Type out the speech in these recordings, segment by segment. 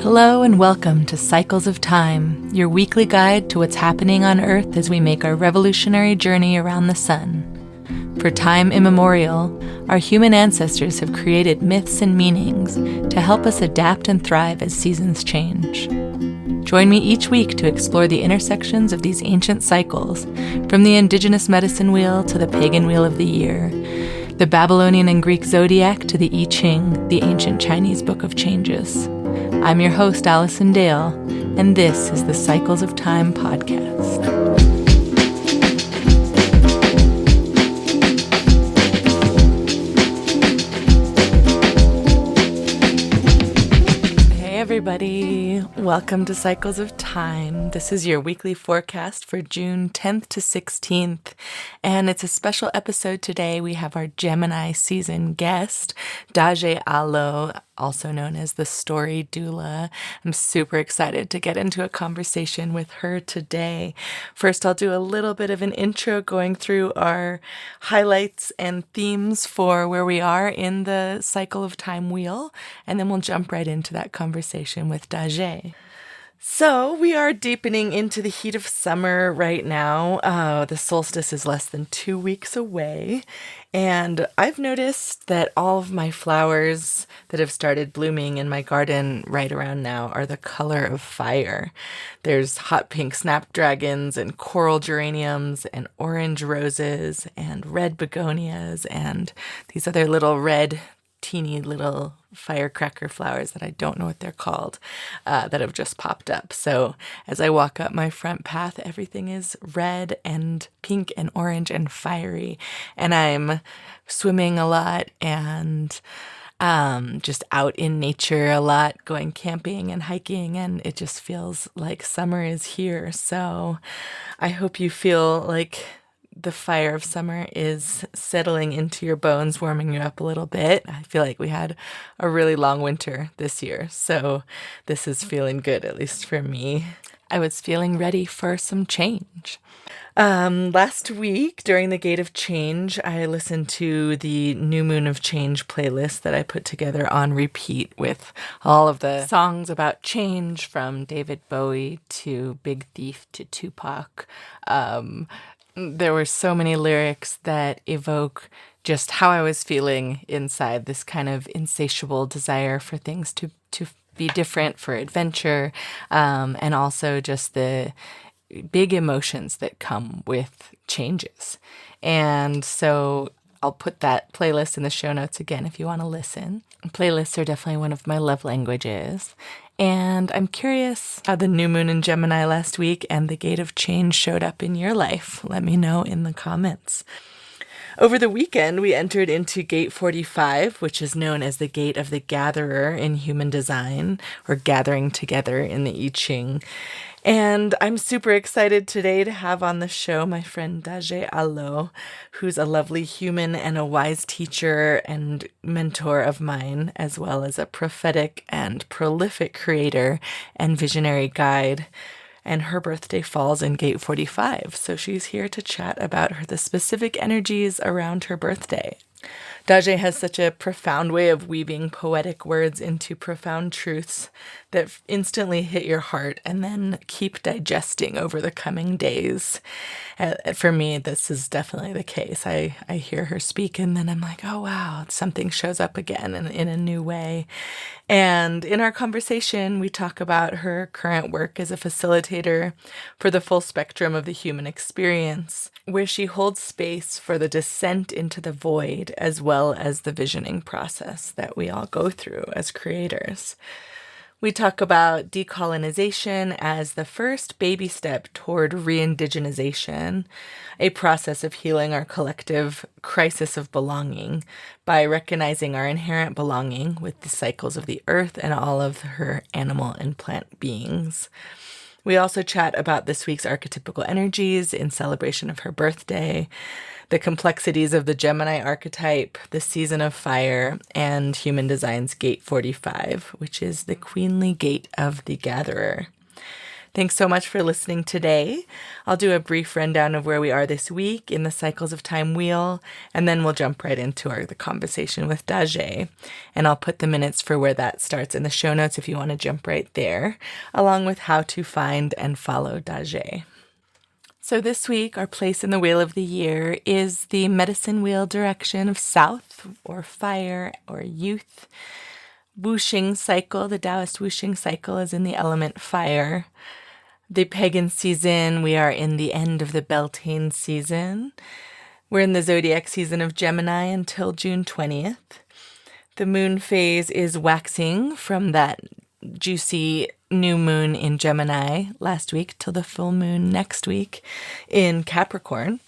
Hello and welcome to Cycles of Time, your weekly guide to what's happening on Earth as we make our revolutionary journey around the sun. For time immemorial, our human ancestors have created myths and meanings to help us adapt and thrive as seasons change. Join me each week to explore the intersections of these ancient cycles, from the indigenous medicine wheel to the pagan wheel of the year, the Babylonian and Greek zodiac to the I Ching, the ancient Chinese book of changes. I'm your host, Allison Dale, and this is the Cycles of Time podcast. Hey everybody, welcome to Cycles of Time. This is your weekly forecast for June 10th to 16th, and it's a special episode today. We have our Gemini season guest, Dajé Alōh, also known as the Story Doula. I'm super excited to get into a conversation with her today. First, I'll do a little bit of an intro going through our highlights and themes for where we are in the Cycle of Time wheel, and then we'll jump right into that conversation with Daje. So we are deepening into the heat of summer right now. The solstice is less than 2 weeks away, and I've noticed that all of my flowers that have started blooming in my garden right around now are the color of fire. There's hot pink snapdragons and coral geraniums and orange roses and red begonias and these other little red teeny little firecracker flowers that I don't know what they're called, that have just popped up. So as I walk up my front path, everything is red and pink and orange and fiery. And I'm swimming a lot and just out in nature a lot, going camping and hiking, and it just feels like summer is here. So I hope you feel like the fire of summer is settling into your bones, warming you up a little bit. I feel like we had a really long winter this year, so this is feeling good, at least for me. I was feeling ready for some change. Last week, during the Gate of Change, I listened to the New Moon of Change playlist that I put together on repeat with all of the songs about change, from David Bowie to Big Thief to Tupac. There were so many lyrics that evoke just how I was feeling inside, this kind of insatiable desire for things to be different, for adventure, and also just the big emotions that come with changes. And so I'll put that playlist in the show notes again if you want to listen. Playlists are definitely one of my love languages. And I'm curious how the new moon in Gemini last week and the Gate of Change showed up in your life. Let me know in the comments. Over the weekend, we entered into Gate 45, which is known as the Gate of the Gatherer in human design, or gathering together in the I Ching. And I'm super excited today to have on the show my friend Dajé Alōh, who's a lovely human and a wise teacher and mentor of mine, as well as a prophetic and prolific creator and visionary guide. And her birthday falls in Gate 45, so she's here to chat about the specific energies around her birthday. Daje has such a profound way of weaving poetic words into profound truths that instantly hit your heart and then keep digesting over the coming days. For me, this is definitely the case. I hear her speak and then I'm like, oh wow, something shows up again in a new way. And in our conversation, we talk about her current work as a facilitator for the full spectrum of the human experience, where she holds space for the descent into the void as well as the visioning process that we all go through as creators. We talk about decolonization as the first baby step toward reindigenization, a process of healing our collective crisis of belonging by recognizing our inherent belonging with the cycles of the earth and all of her animal and plant beings. We also chat about this week's archetypical energies in celebration of her birthday, the complexities of the Gemini archetype, the season of fire, and human design's Gate 45, which is the queenly gate of the gatherer. Thanks so much for listening today. I'll do a brief rundown of where we are this week in the Cycles of Time wheel, and then we'll jump right into the conversation with Daje. And I'll put the minutes for where that starts in the show notes if you want to jump right there, along with how to find and follow Daje. So this week, our place in the Wheel of the Year is the medicine wheel direction of South, or fire, or youth. Wuxing cycle, the Taoist Wuxing cycle, is in the element fire. The pagan season, we are in the end of the Beltane season. We're in the zodiac season of Gemini until June 20th. The moon phase is waxing from that juicy new moon in Gemini last week till the full moon next week in Capricorn.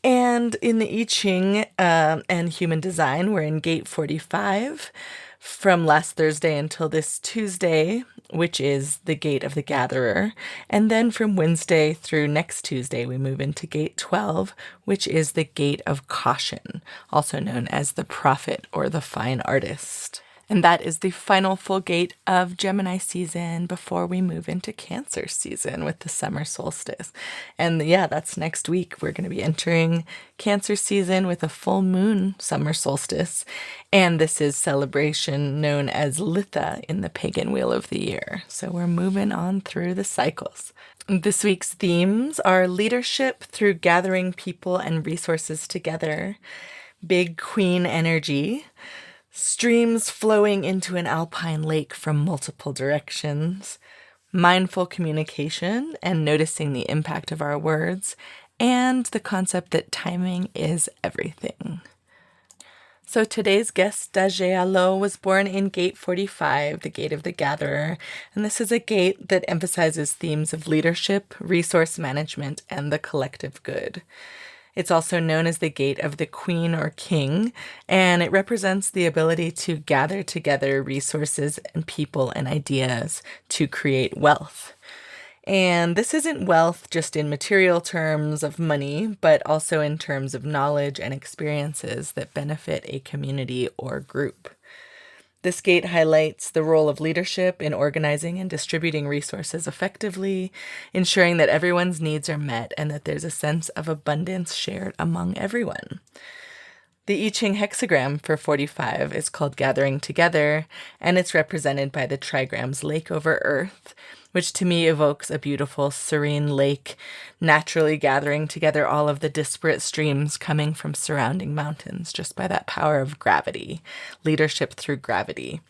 And in the I Ching and human design, we're in gate 45 from last Thursday until this Tuesday, which is the gate of the gatherer. And then from Wednesday through next Tuesday, we move into gate 12, which is the gate of caution, also known as the prophet or the fine artist. And that is the final full gate of Gemini season before we move into Cancer season with the summer solstice. And yeah, that's next week. We're going to be entering Cancer season with a full moon summer solstice. And this is celebration known as Litha in the pagan wheel of the year. So we're moving on through the cycles. This week's themes are leadership through gathering people and resources together, big queen energy, streams flowing into an alpine lake from multiple directions, mindful communication and noticing the impact of our words, and the concept that timing is everything. So today's guest, Dajé Alōh, was born in gate 45, the gate of the gatherer, and this is a gate that emphasizes themes of leadership, resource management, and the collective good. It's also known as the gate of the queen or king, and it represents the ability to gather together resources and people and ideas to create wealth. And this isn't wealth just in material terms of money, but also in terms of knowledge and experiences that benefit a community or group. This gate highlights the role of leadership in organizing and distributing resources effectively, ensuring that everyone's needs are met and that there's a sense of abundance shared among everyone. The I Ching hexagram for 45 is called Gathering Together, and it's represented by the trigrams Lake over Earth, which to me evokes a beautiful, serene lake, naturally gathering together all of the disparate streams coming from surrounding mountains just by that power of gravity, leadership through gravity.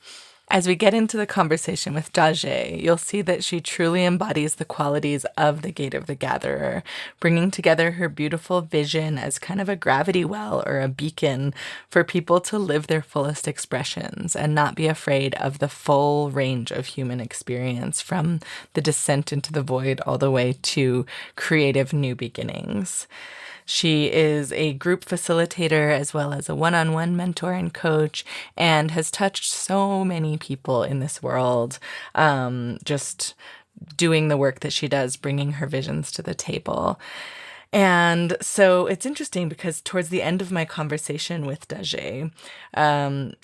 As we get into the conversation with Daje, you'll see that she truly embodies the qualities of the Gate of the Gatherer, bringing together her beautiful vision as kind of a gravity well or a beacon for people to live their fullest expressions and not be afraid of the full range of human experience, from the descent into the void all the way to creative new beginnings. She is a group facilitator as well as a one-on-one mentor and coach, and has touched so many people in this world, just doing the work that she does, bringing her visions to the table. And so it's interesting because towards the end of my conversation with Daje,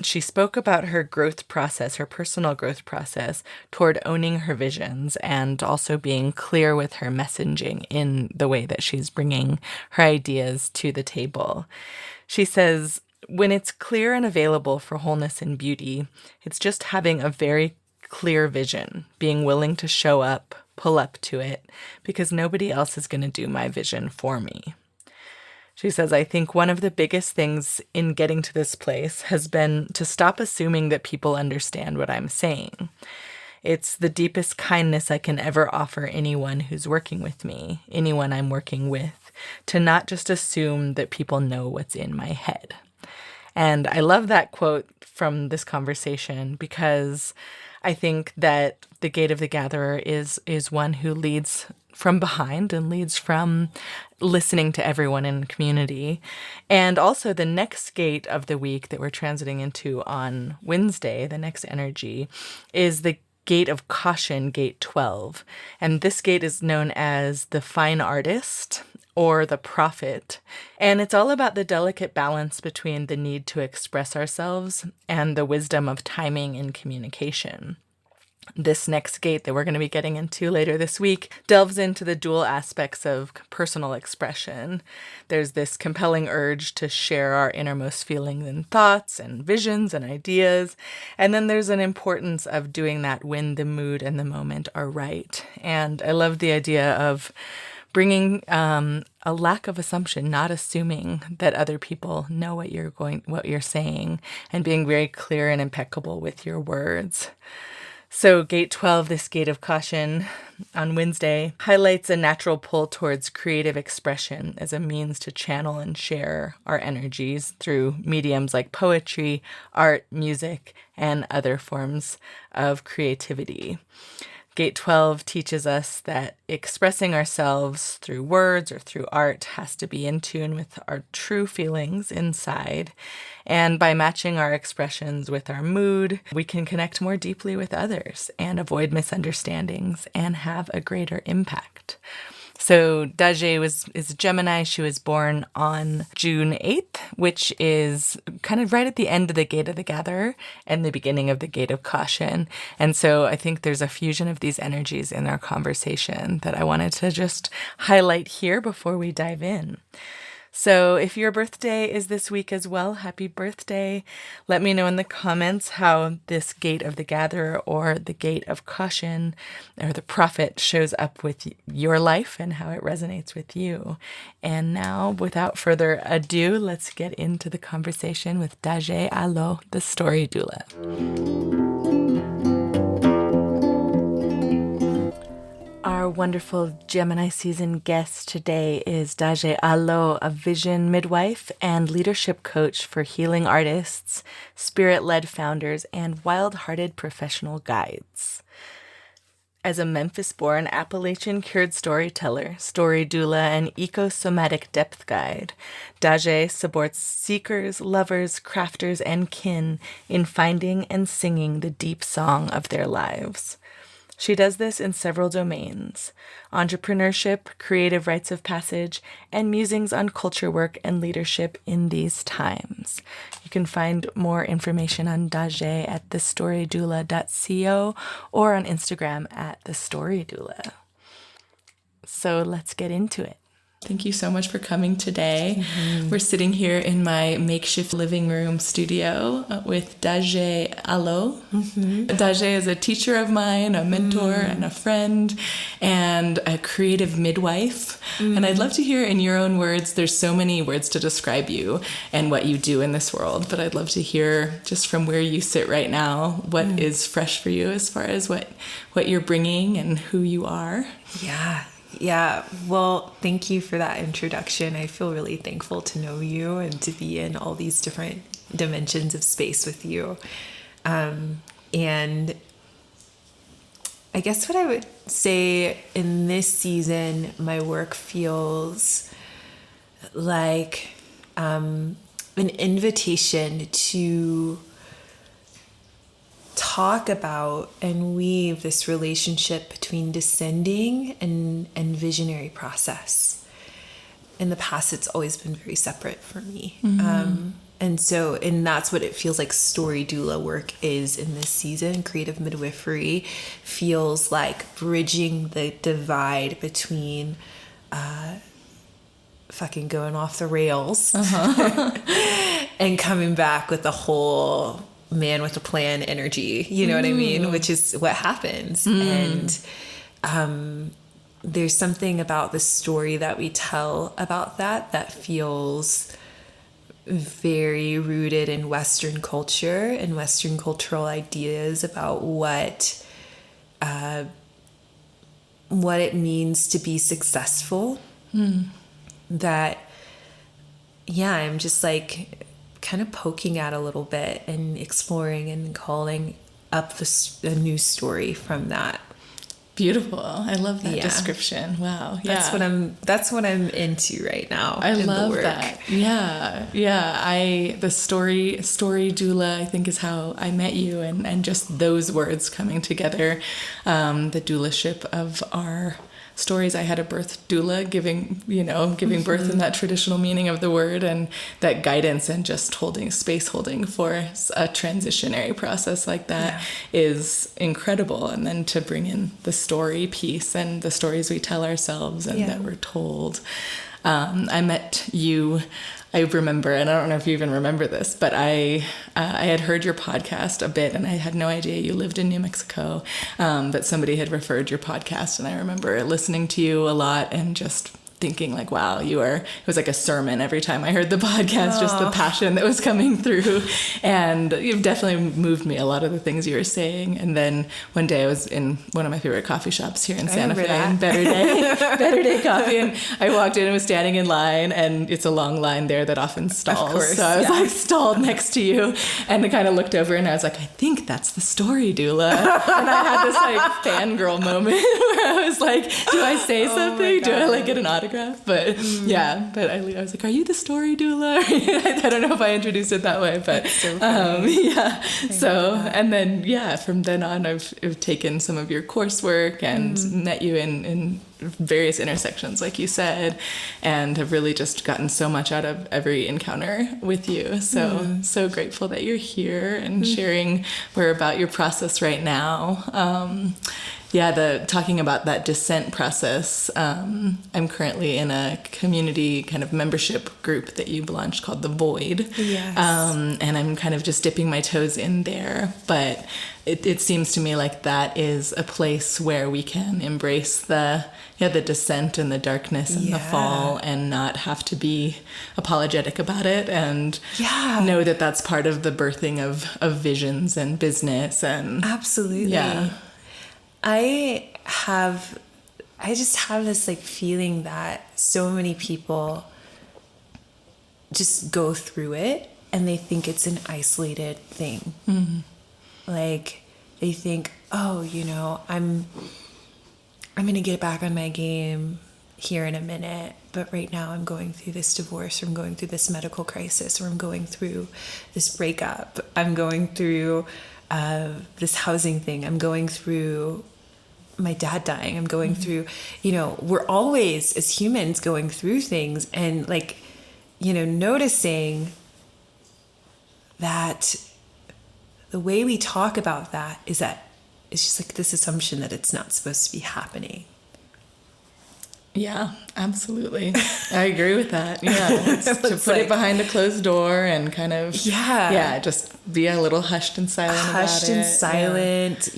she spoke about her growth process, her personal growth process toward owning her visions and also being clear with her messaging in the way that she's bringing her ideas to the table. She says, when it's clear and available for wholeness and beauty, it's just having a very clear vision, being willing to show up, pull up to it, because nobody else is going to do my vision for me. She says, I think one of the biggest things in getting to this place has been to stop assuming that people understand what I'm saying. It's the deepest kindness I can ever offer anyone who's working with me, anyone I'm working with, to not just assume that people know what's in my head. And I love that quote from this conversation because I think that the Gate of the Gatherer is one who leads from behind and leads from listening to everyone in the community. And also the next gate of the week that we're transiting into on Wednesday, the next energy, is the Gate of Caution, Gate 12. And this gate is known as the Fine Artist or the Prophet. And it's all about the delicate balance between the need to express ourselves and the wisdom of timing and communication. This next gate that we're going to be getting into later this week delves into the dual aspects of personal expression. There's this compelling urge to share our innermost feelings and thoughts and visions and ideas. And then there's an importance of doing that when the mood and the moment are right. And I love the idea of bringing a lack of assumption, not assuming that other people know what you're saying, and being very clear and impeccable with your words. So gate 12, this gate of caution on Wednesday, highlights a natural pull towards creative expression as a means to channel and share our energies through mediums like poetry, art, music, and other forms of creativity. Gate 12 teaches us that expressing ourselves through words or through art has to be in tune with our true feelings inside. And by matching our expressions with our mood, we can connect more deeply with others and avoid misunderstandings and have a greater impact. So Daje is a Gemini. She was born on June 8th, which is kind of right at the end of the Gate of the Gatherer and the beginning of the Gate of Caution. And so I think there's a fusion of these energies in our conversation that I wanted to just highlight here before we dive in. So if your birthday is this week as well, happy birthday. Let me know in the comments how this Gate of the Gatherer or the Gate of Caution or the Prophet shows up with your life and how it resonates with you. And now, without further ado, let's get into the conversation with Dajé Alōh, the story doula. Our wonderful Gemini season guest today is Dajé Alōh, a vision midwife and leadership coach for healing artists, spirit-led founders, and wild-hearted professional guides. As a Memphis-born Appalachian-cured storyteller, story doula, and eco-somatic depth guide, Daje supports seekers, lovers, crafters, and kin in finding and singing the deep song of their lives. She does this in several domains: entrepreneurship, creative rites of passage, and musings on culture work and leadership in these times. You can find more information on Daje at thestorydoula.co or on Instagram at thestorydoula. So let's get into it. Thank you so much for coming today. Mm-hmm. We're sitting here in my makeshift living room studio with Dajé Alōh. Mm-hmm. Daje is a teacher of mine, a mentor, and a friend, and a creative midwife. And I'd love to hear in your own words. There's so many words to describe you and what you do in this world, but I'd love to hear just from where you sit right now, what is fresh for you as far as what you're bringing and who you are. Yeah. Well, thank you for that introduction. I feel really thankful to know you and to be in all these different dimensions of space with you. And I guess what I would say in this season, my work feels like an invitation to talk about and weave this relationship between descending and visionary process. In the past, it's always been very separate for me. Mm-hmm. And that's what it feels like story doula work is in this season. Creative midwifery feels like bridging the divide between fucking going off the rails and coming back with the whole man with a plan energy, you know what I mean? Which is what happens. And there's something about the story that we tell about that feels very rooted in Western culture and Western cultural ideas about what it means to be successful. That, I'm just like kind of poking at a little bit and exploring and calling up a new story from that. Beautiful. I love that description. Wow. Yeah. That's what I'm into right now. I love that. Yeah. The story doula, I think, is how I met you, and just those words coming together, the doulaship of our stories. I had a birth doula giving birth in that traditional meaning of the word, and that guidance and just space holding for a transitionary process like that is incredible. And then to bring in the story piece and the stories we tell ourselves and that we're told. I met you, I remember, and I don't know if you even remember this, but I had heard your podcast a bit, and I had no idea you lived in New Mexico, but somebody had referred your podcast, and I remember listening to you a lot and just thinking like, wow, it was like a sermon every time I heard the podcast, just the passion that was coming through. And you've definitely moved me, a lot of the things you were saying. And then one day I was in one of my favorite coffee shops here in Santa Fe, Better Day Coffee. And I walked in and was standing in line, and it's a long line there that often stalls. Of course, so I was like stalled next to you, and I kind of looked over and I was like, I think that's the story doula. And I had this like fangirl moment where I was like, do I say something? Do I like get an autograph? But but I was like, are you the story doula? I don't know if I introduced it that way, but so and then from then on I've taken some of your coursework and met you in various intersections, like you said, and have really just gotten so much out of every encounter with you. So grateful that you're here and sharing more about your process right now. Talking about that descent process, I'm currently in a community kind of membership group that you launched called The Void. Yes. And I'm kind of just dipping my toes in there. But it seems to me like that is a place where we can embrace the descent and the darkness and the fall, and not have to be apologetic about it, and know that that's part of the birthing of visions and business. And absolutely. Yeah. I just have this like feeling that so many people just go through it and they think it's an isolated thing. Mm-hmm. Like they think, oh, I'm going to get back on my game here in a minute, but right now I'm going through this divorce, or I'm going through this medical crisis, or I'm going through this breakup, I'm going through this housing thing, I'm going through my dad dying, I'm going through, we're always as humans going through things, and like, noticing that the way we talk about that is that it's just like this assumption that it's not supposed to be happening. Yeah, absolutely. I agree with that. Yeah, to put it behind a closed door and kind of just be a little hushed and silent about it. Hushed and silent,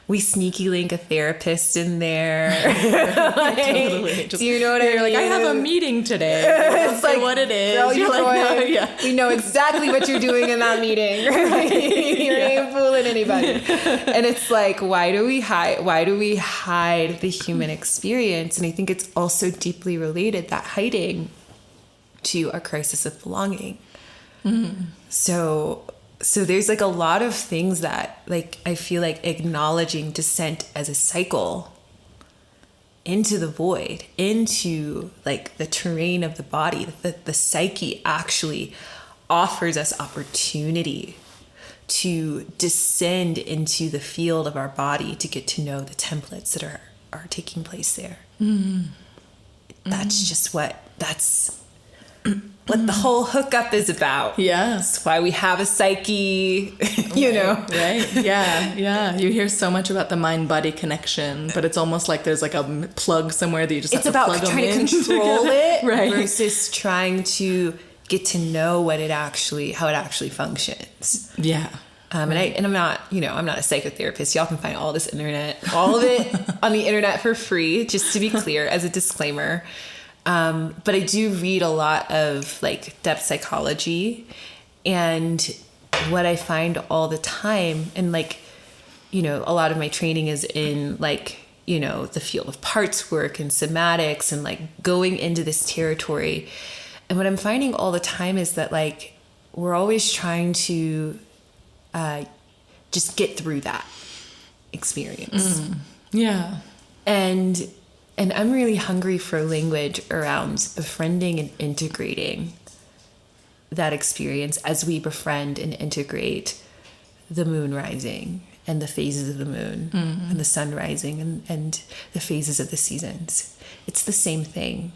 we sneaky link a therapist in there. Totally. Do you know what I mean? You're like, I have a meeting today. It's like what it is. Girl, you're like, no, we know exactly what you're doing in that meeting. You ain't fooling anybody. And it's like, why do we hide the human experience? And I think it's also deeply related, that hiding, to a crisis of belonging. Mm-hmm. So there's like a lot of things that like I feel like acknowledging descent as a cycle into the void, into like the terrain of the body, the psyche actually offers us opportunity to descend into the field of our body to get to know the templates that are taking place there. Mm-hmm. That's just what the whole hookup is about. Yeah. That's why we have a psyche, know. Right. Yeah. You hear so much about the mind-body connection, but it's almost like there's like a plug somewhere that you just have to plug them in. It's about trying to control it versus trying to get to know how it actually functions. Yeah. And I'm not, I'm not a psychotherapist. Y'all can find all of it on the internet for free, just to be clear, as a disclaimer. But I do read a lot of like depth psychology, and what I find all the time, and like, a lot of my training is in like, the field of parts work and somatics and like going into this territory. And what I'm finding all the time is that like, we're always trying to, just get through that experience. Yeah. And I'm really hungry for language around befriending and integrating that experience as we befriend and integrate the moon rising and the phases of the moon and the sun rising and the phases of the seasons. It's the same thing.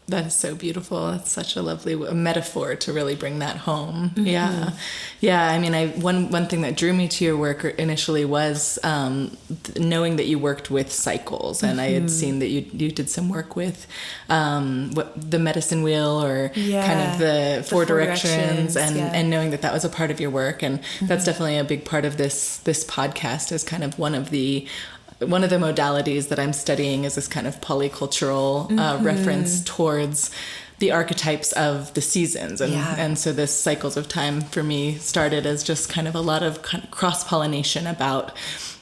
That is so beautiful. It's such a lovely metaphor to really bring that home. Yeah. Yeah. I mean, one thing that drew me to your work initially was knowing that you worked with cycles. And I had seen that you did some work with the medicine wheel, or kind of the four directions, and knowing that was a part of your work. And that's definitely a big part of this podcast, is kind of one of the modalities that I'm studying is this kind of polycultural reference towards the archetypes of the seasons. And so this cycles of time for me started as just kind of a lot of cross-pollination about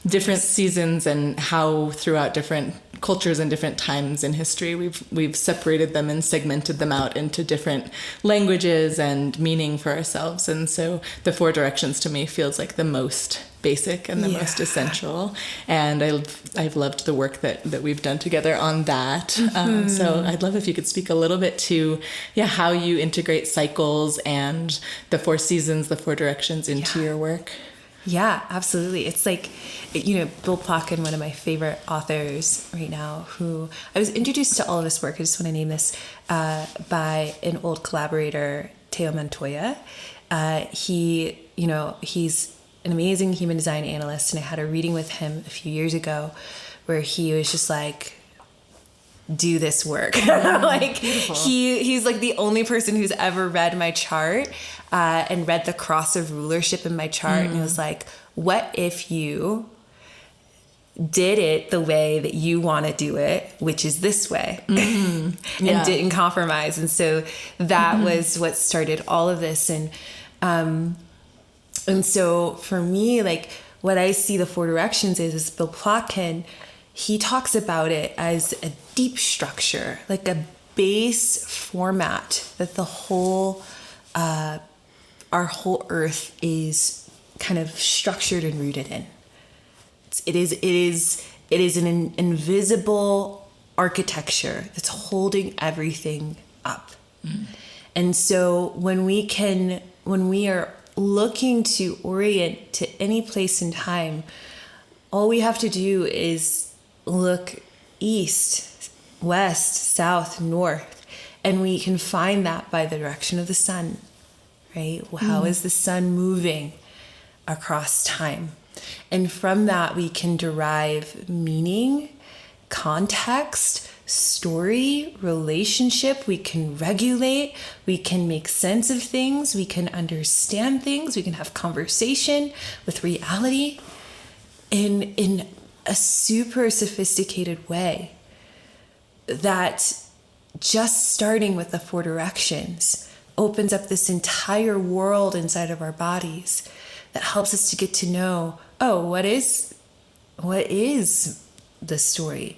different seasons and how throughout different cultures and different times in history we've separated them and segmented them out into different languages and meaning for ourselves. And so the four directions to me feels like the most basic and the most essential, and I've loved the work that we've done together on that. So I'd love if you could speak a little bit to how you integrate cycles and the four seasons, the four directions into your work. Yeah, absolutely. It's like, Bill Plotkin, one of my favorite authors right now, who I was introduced to all of this work, I just want to name this, by an old collaborator, Teo Montoya. He's an amazing human design analyst, and I had a reading with him a few years ago where he was just like, do this work. Like, he's like the only person who's ever read my chart and read the cross of rulership in my chart. And it was like, what if you did it the way that you want to do it, which is this way, and didn't compromise. And so that was what started all of this. And so for me, like, what I see the four directions is Bill Plotkin, he talks about it as a deep structure, like a base format that the whole, our whole earth is kind of structured and rooted in. It is an invisible architecture that's holding everything up. And so when we are looking to orient to any place in time, all we have to do is look east, west, south, north, and we can find that by the direction of the sun, right? How is the sun moving across time? And from that, we can derive meaning, context, story, relationship. We can regulate, we can make sense of things, we can understand things, we can have conversation with reality in a super sophisticated way that just starting with the four directions opens up this entire world inside of our bodies that helps us to get to know, what is the story?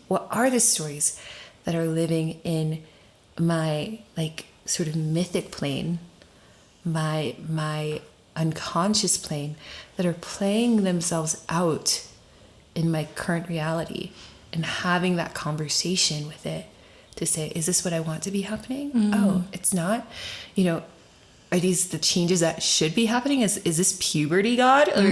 What are the stories that are living in my, like, sort of mythic plane, my unconscious plane, that are playing themselves out in my current reality, and having that conversation with it to say, is this what I want to be happening? Oh, it's not. Are these the changes that should be happening? Is this puberty, God? Or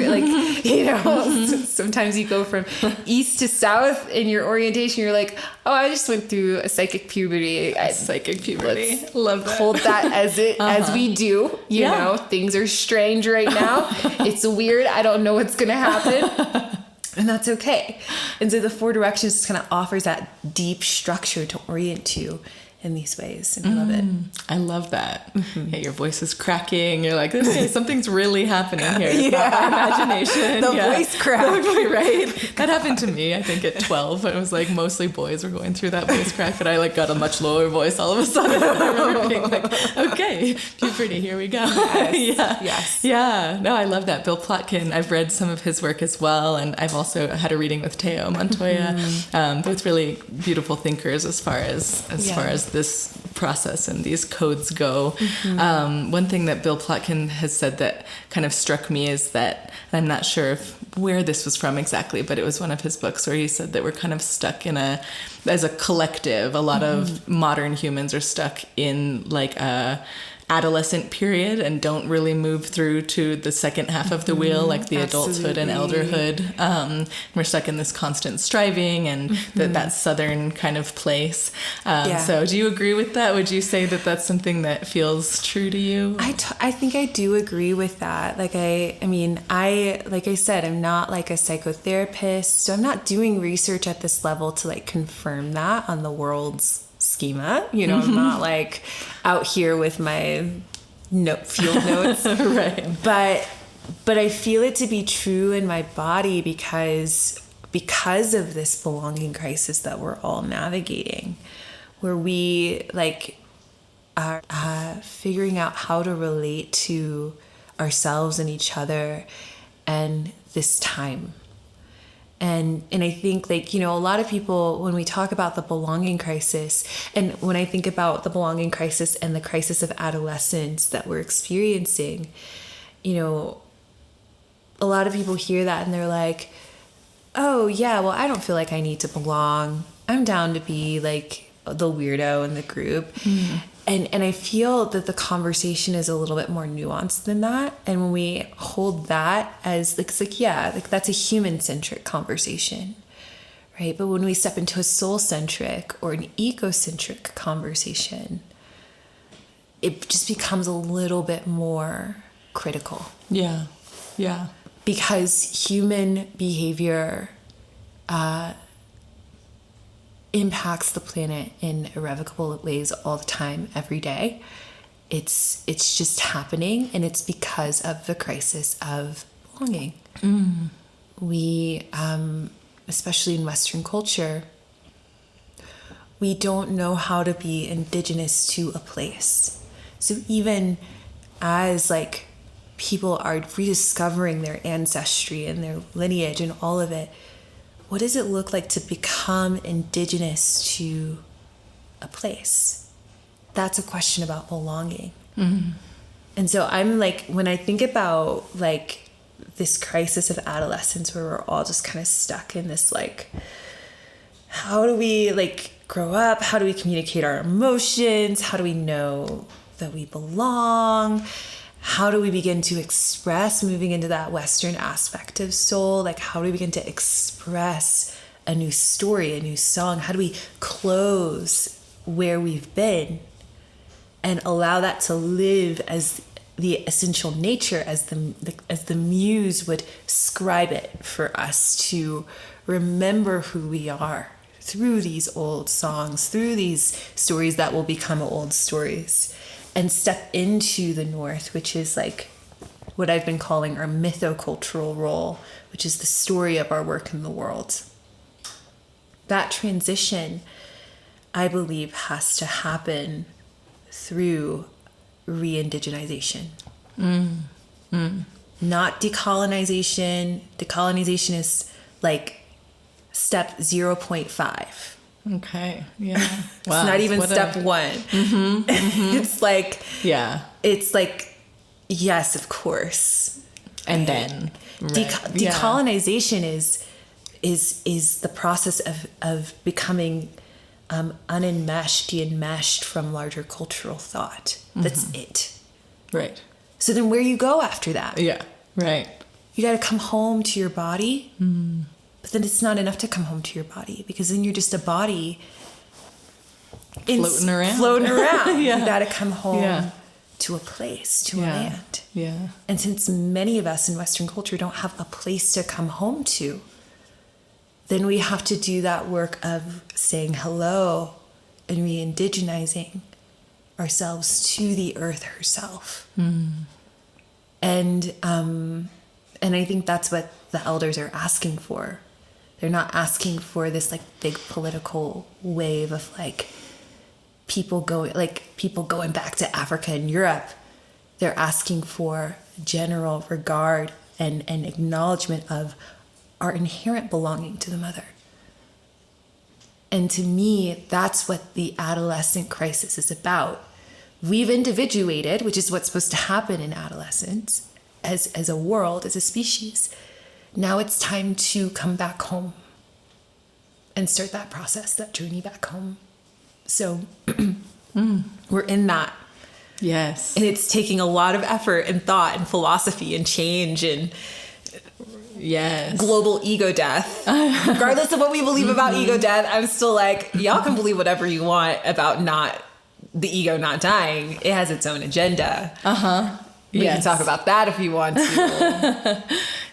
sometimes you go from east to south in your orientation. You're like, I just went through a psychic puberty. Let's love that. Hold that as we do. You know, things are strange right now. It's weird. I don't know what's going to happen. And that's okay. And so the four directions just kind of offers that deep structure to orient to in these ways, and I love it. I love that. Yeah, your voice is cracking. You're like, okay, something's really happening here. It's not my imagination. The voice crack. Right? That happened to me, I think, at 12. It was like mostly boys were going through that voice crack, but I got a much lower voice all of a sudden. I remember being like, okay, puberty, here we go. Yes. Yeah. No, I love that. Bill Plotkin, I've read some of his work as well, and I've also had a reading with Teo Montoya. Both really beautiful thinkers as far as this process and these codes go. One thing that Bill Plotkin has said that kind of struck me is that, and I'm not sure where this was from exactly, but it was one of his books where he said that we're kind of stuck as a collective, a lot of modern humans are stuck in like a adolescent period and don't really move through to the second half of the wheel, like the adulthood and elderhood. We're stuck in this constant striving and that southern kind of place. So do you agree with that? Would you say that that's something that feels true to you? I think I do agree with that. Like, like I said, I'm not like a psychotherapist, so I'm not doing research at this level to like confirm that on the world's schema. You know, I'm not like out here with my field notes. Right. But I feel it to be true in my body because of this belonging crisis that we're all navigating, where we like are figuring out how to relate to ourselves and each other and this time. And I think, like, you know, a lot of people, when we talk about the belonging crisis, and when I think about the belonging crisis and the crisis of adolescence that we're experiencing, you know, a lot of people hear that and they're like, oh yeah, well, I don't feel like I need to belong. I'm down to be like the weirdo in the group. And I feel that the conversation is a little bit more nuanced than that. And when we hold that as like, it's like, yeah, like that's a human-centric conversation, right? But when we step into a soul-centric or an egocentric conversation, it just becomes a little bit more critical. Yeah. Yeah. Because human behavior impacts the planet in irrevocable ways all the time, every day. It's just happening, and it's because of the crisis of belonging. We, especially in Western culture, we don't know how to be indigenous to a place. So even as like people are rediscovering their ancestry and their lineage and all of it, what does it look like to become indigenous to a place? That's a question about belonging. And so I'm like, when I think about like this crisis of adolescence where we're all just kind of stuck in this, like, how do we like grow up? How do we communicate our emotions? How do we know that we belong? How do we begin to express, moving into that Western aspect of soul? Like, how do we begin to express a new story, a new song? How do we close where we've been and allow that to live as the essential nature, as the muse would scribe it for us to remember who we are through these old songs, through these stories that will become old stories, and step into the North, which is like what I've been calling our mythocultural role, which is the story of our work in the world. That transition, I believe, has to happen through reindigenization. Not decolonization. Decolonization is like step 0.5. Okay. Yeah. It's not even step 1. It's like, yeah. It's like, yes, of course. And then decolonization is the process of becoming unenmeshed, de-enmeshed from larger cultural thought. That's it. Right. So then where you go after that? Yeah. Right. You got to come home to your body. But then it's not enough to come home to your body, because then you're just a body floating around. Yeah. You got to come home to a place, to a land. Yeah. And since many of us in Western culture don't have a place to come home to, then we have to do that work of saying hello and re-indigenizing ourselves to the earth herself. And I think that's what the elders are asking for. They're not asking for this like big political wave of like people going back to Africa and Europe. They're asking for general regard and acknowledgement of our inherent belonging to the mother. And to me, that's what the adolescent crisis is about. We've individuated, which is what's supposed to happen in adolescence as a world, as a species. Now it's time to come back home and start that process, that journey back home. So we're in that. Yes. And it's taking a lot of effort and thought and philosophy and change and yes, global ego death. Regardless of what we believe about ego death, I'm still like, y'all can believe whatever you want about the ego not dying. It has its own agenda. We can talk about that if you want to.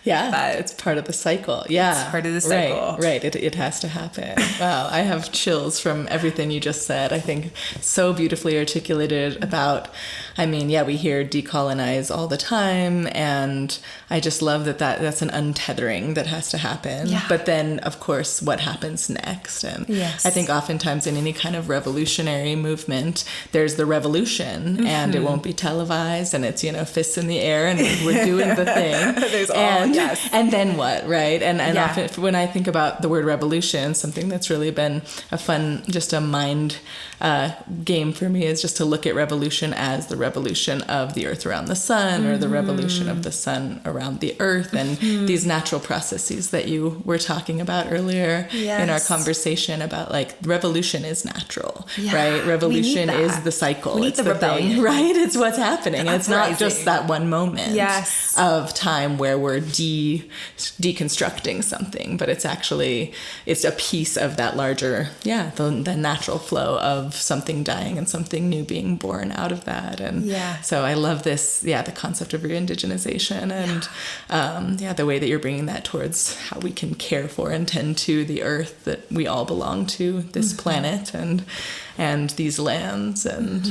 Yeah, but it's part of the cycle. Yeah, it's part of the cycle. Right. It has to happen. Wow, I have chills from everything you just said. I think so beautifully articulated about, I mean, yeah, we hear decolonize all the time, and I just love that's an untethering that has to happen. Yeah. But then, of course, what happens next? And yes. I think oftentimes in any kind of revolutionary movement, there's the revolution, and it won't be televised, and it's, fists in the air, and we're doing the thing. There's yes. And then what, right? And yeah. often when I think about the word revolution, something that's really been a fun, just a mind game for me is just to look at revolution as the revolution of the earth around the sun, or the revolution of the sun around the earth, and these natural processes that you were talking about earlier in our conversation about, like, revolution is natural, right? Revolution is the cycle. It's the rebellion, thing, right? It's what's happening. And it's not just that one moment of time where we're deconstructing something, but it's a piece of that larger, the natural flow of something dying and something new being born out of that. And so I love this, the concept of reindigenization, and the way that you're bringing that towards how we can care for and tend to the earth that we all belong to, this planet and these lands. And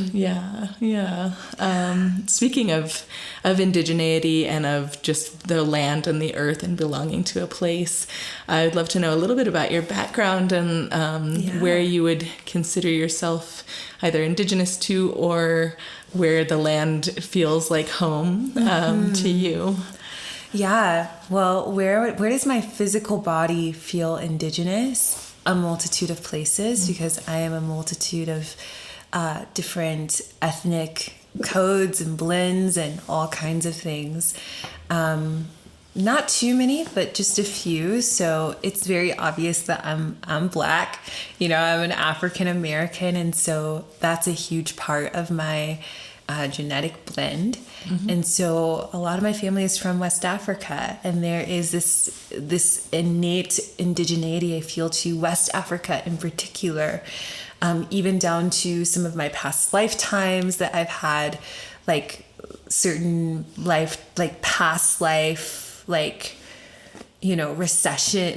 speaking of indigeneity and of just the land and the earth and belonging to a place, I'd love to know a little bit about your background and where you would consider yourself either indigenous to, or where the land feels like home to you. Yeah. Well, where does my physical body feel indigenous? A multitude of places, because I am a multitude of different ethnic codes and blends and all kinds of things. Not too many, but just a few. So it's very obvious that I'm Black. I'm an African American, and so that's a huge part of my genetic blend. And so a lot of my family is from West Africa, and there is this innate indigeneity I feel to West Africa in particular, even down to some of my past lifetimes that I've had, like certain past life, recession.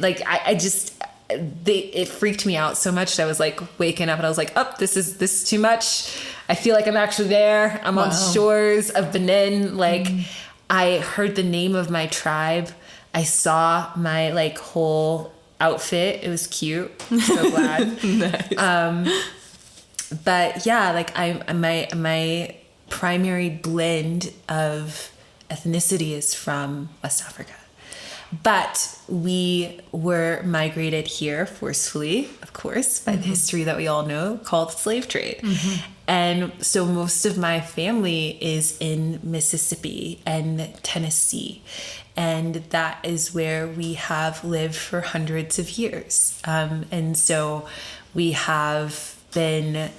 Like it freaked me out so much that I was like waking up and I was like, oh, this is too much. I feel like I'm actually there. I'm on shores of Benin. I heard the name of my tribe. I saw my whole outfit. It was cute. I'm so glad. Nice. But my primary blend of ethnicity is from West Africa. But we were migrated here forcefully, of course, by the history that we all know called slave trade. And so most of my family is in Mississippi and Tennessee. And that is where we have lived for hundreds of years. And so we have been,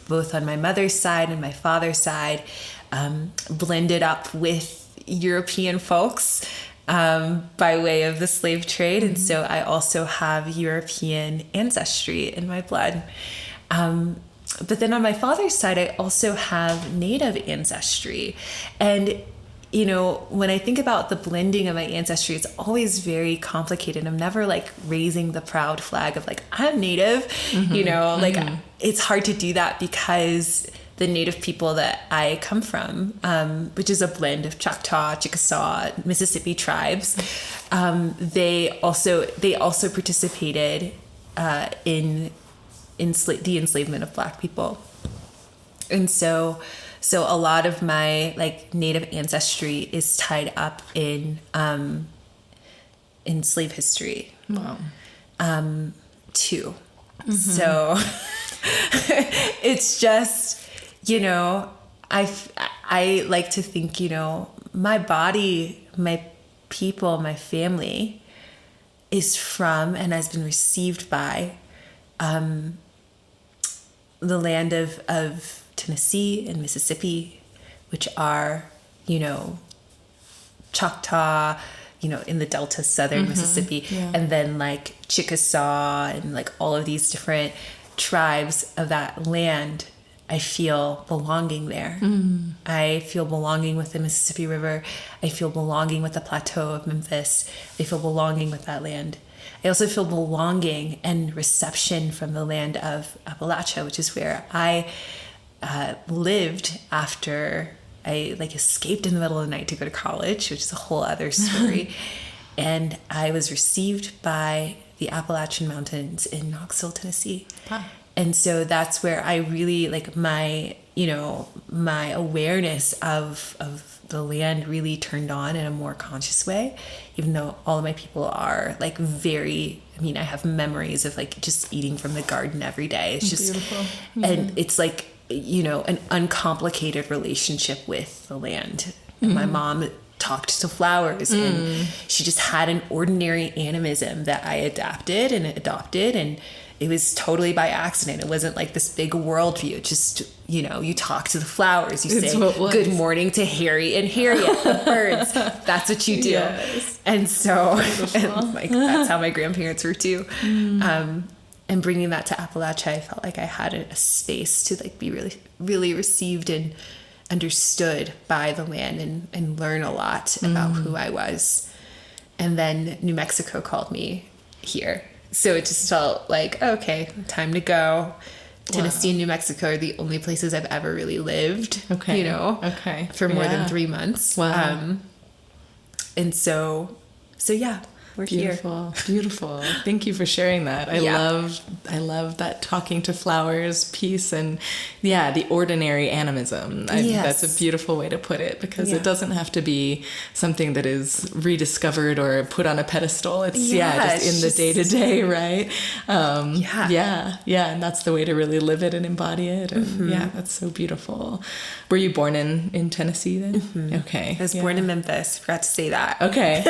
both on my mother's side and my father's side, blended up with European folks by way of the slave trade. And so I also have European ancestry in my blood. But then on my father's side, I also have Native ancestry. And, when I think about the blending of my ancestry, it's always very complicated. I'm never raising the proud flag of I'm Native, it's hard to do that because the Native people that I come from, which is a blend of Choctaw, Chickasaw, Mississippi tribes, they also participated in the enslavement of Black people. And so a lot of my Native ancestry is tied up in slave history. Wow. Too. So it's just, I like to think, my body, my people, my family is from and has been received by the land of Tennessee and Mississippi which are, Choctaw, in the Delta, southern Mississippi, and then like Chickasaw and like all of these different tribes of that land, I feel belonging there. I feel belonging with the Mississippi River. I feel belonging with the plateau of Memphis. I feel belonging with that land. I also feel belonging and reception from the land of Appalachia, which is where I lived after I escaped in the middle of the night to go to college, which is a whole other story. And I was received by the Appalachian Mountains in Knoxville, Tennessee. Wow. And so that's where I really my awareness of the land really turned on in a more conscious way, even though all of my people are I have memories of just eating from the garden every day. It's just beautiful. And it's an uncomplicated relationship with the land. And my mom talked to flowers and she just had an ordinary animism that I adapted and adopted, and it was totally by accident. It wasn't this big worldview. It just, you talk to the flowers. You say good morning to Harry and Harriet, the birds. That's what you do. Yes. And so, that's how my grandparents were too. And bringing that to Appalachia, I felt like I had a space to be really, really received and understood by the land and learn a lot about who I was. And then New Mexico called me here. So it just felt okay, time to go. Tennessee and New Mexico are the only places I've ever really lived, for more than 3 months. Wow. And so yeah. We're beautiful. Here. Beautiful. Thank you for sharing that. I love that talking to flowers piece, and the ordinary animism. That's a beautiful way to put it, because it doesn't have to be something that is rediscovered or put on a pedestal. It's just in the day-to-day, right? And that's the way to really live it and embody it. And that's so beautiful. Were you born in Tennessee then? Okay. I was born in Memphis. Forgot to say that. Okay.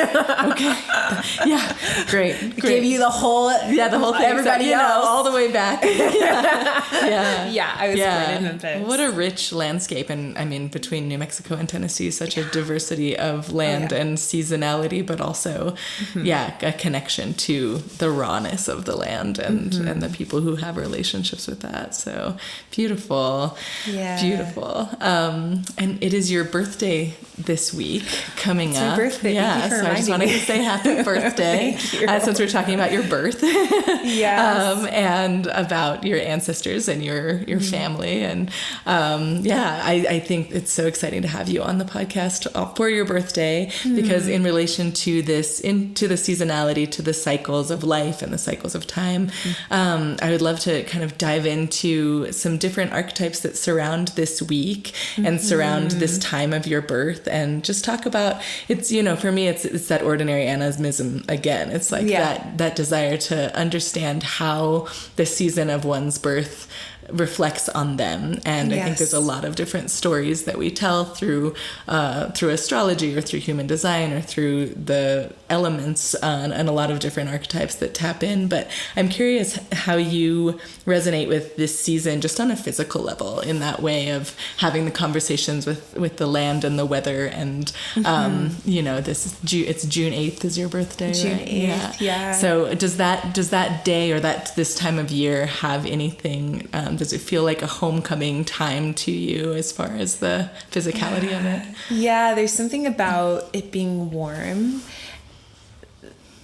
Yeah, great. Give you the whole thing. Everybody else, all the way back. I was born in Memphis. What a rich landscape, and I mean, between New Mexico and Tennessee, such a diversity of land and seasonality, but also, a connection to the rawness of the land and the people who have relationships with that. So beautiful, beautiful. And it is your birthday this week coming up. It's my birthday. So I just wanted to say happy birthday. Since we're talking about your birth. And about your ancestors and your family. And I think it's so exciting to have you on the podcast for your birthday, because in relation to into the seasonality, to the cycles of life and the cycles of time, I would love to kind of dive into some different archetypes that surround this week and surround this time of your birth, and just talk about, it's, for me, it's that ordinary animism again. It's that desire to understand how the season of one's birth reflects on them. And I think there's a lot of different stories that we tell through astrology or through human design or through the elements and a lot of different archetypes that tap in. But I'm curious how you resonate with this season just on a physical level, in that way of having the conversations with the land and the weather. And it's June 8th is your birthday, June right? 8th, yeah. So does that day or this time of year have anything, does it feel like a homecoming time to you as far as the physicality of it? Yeah, there's something about it being warm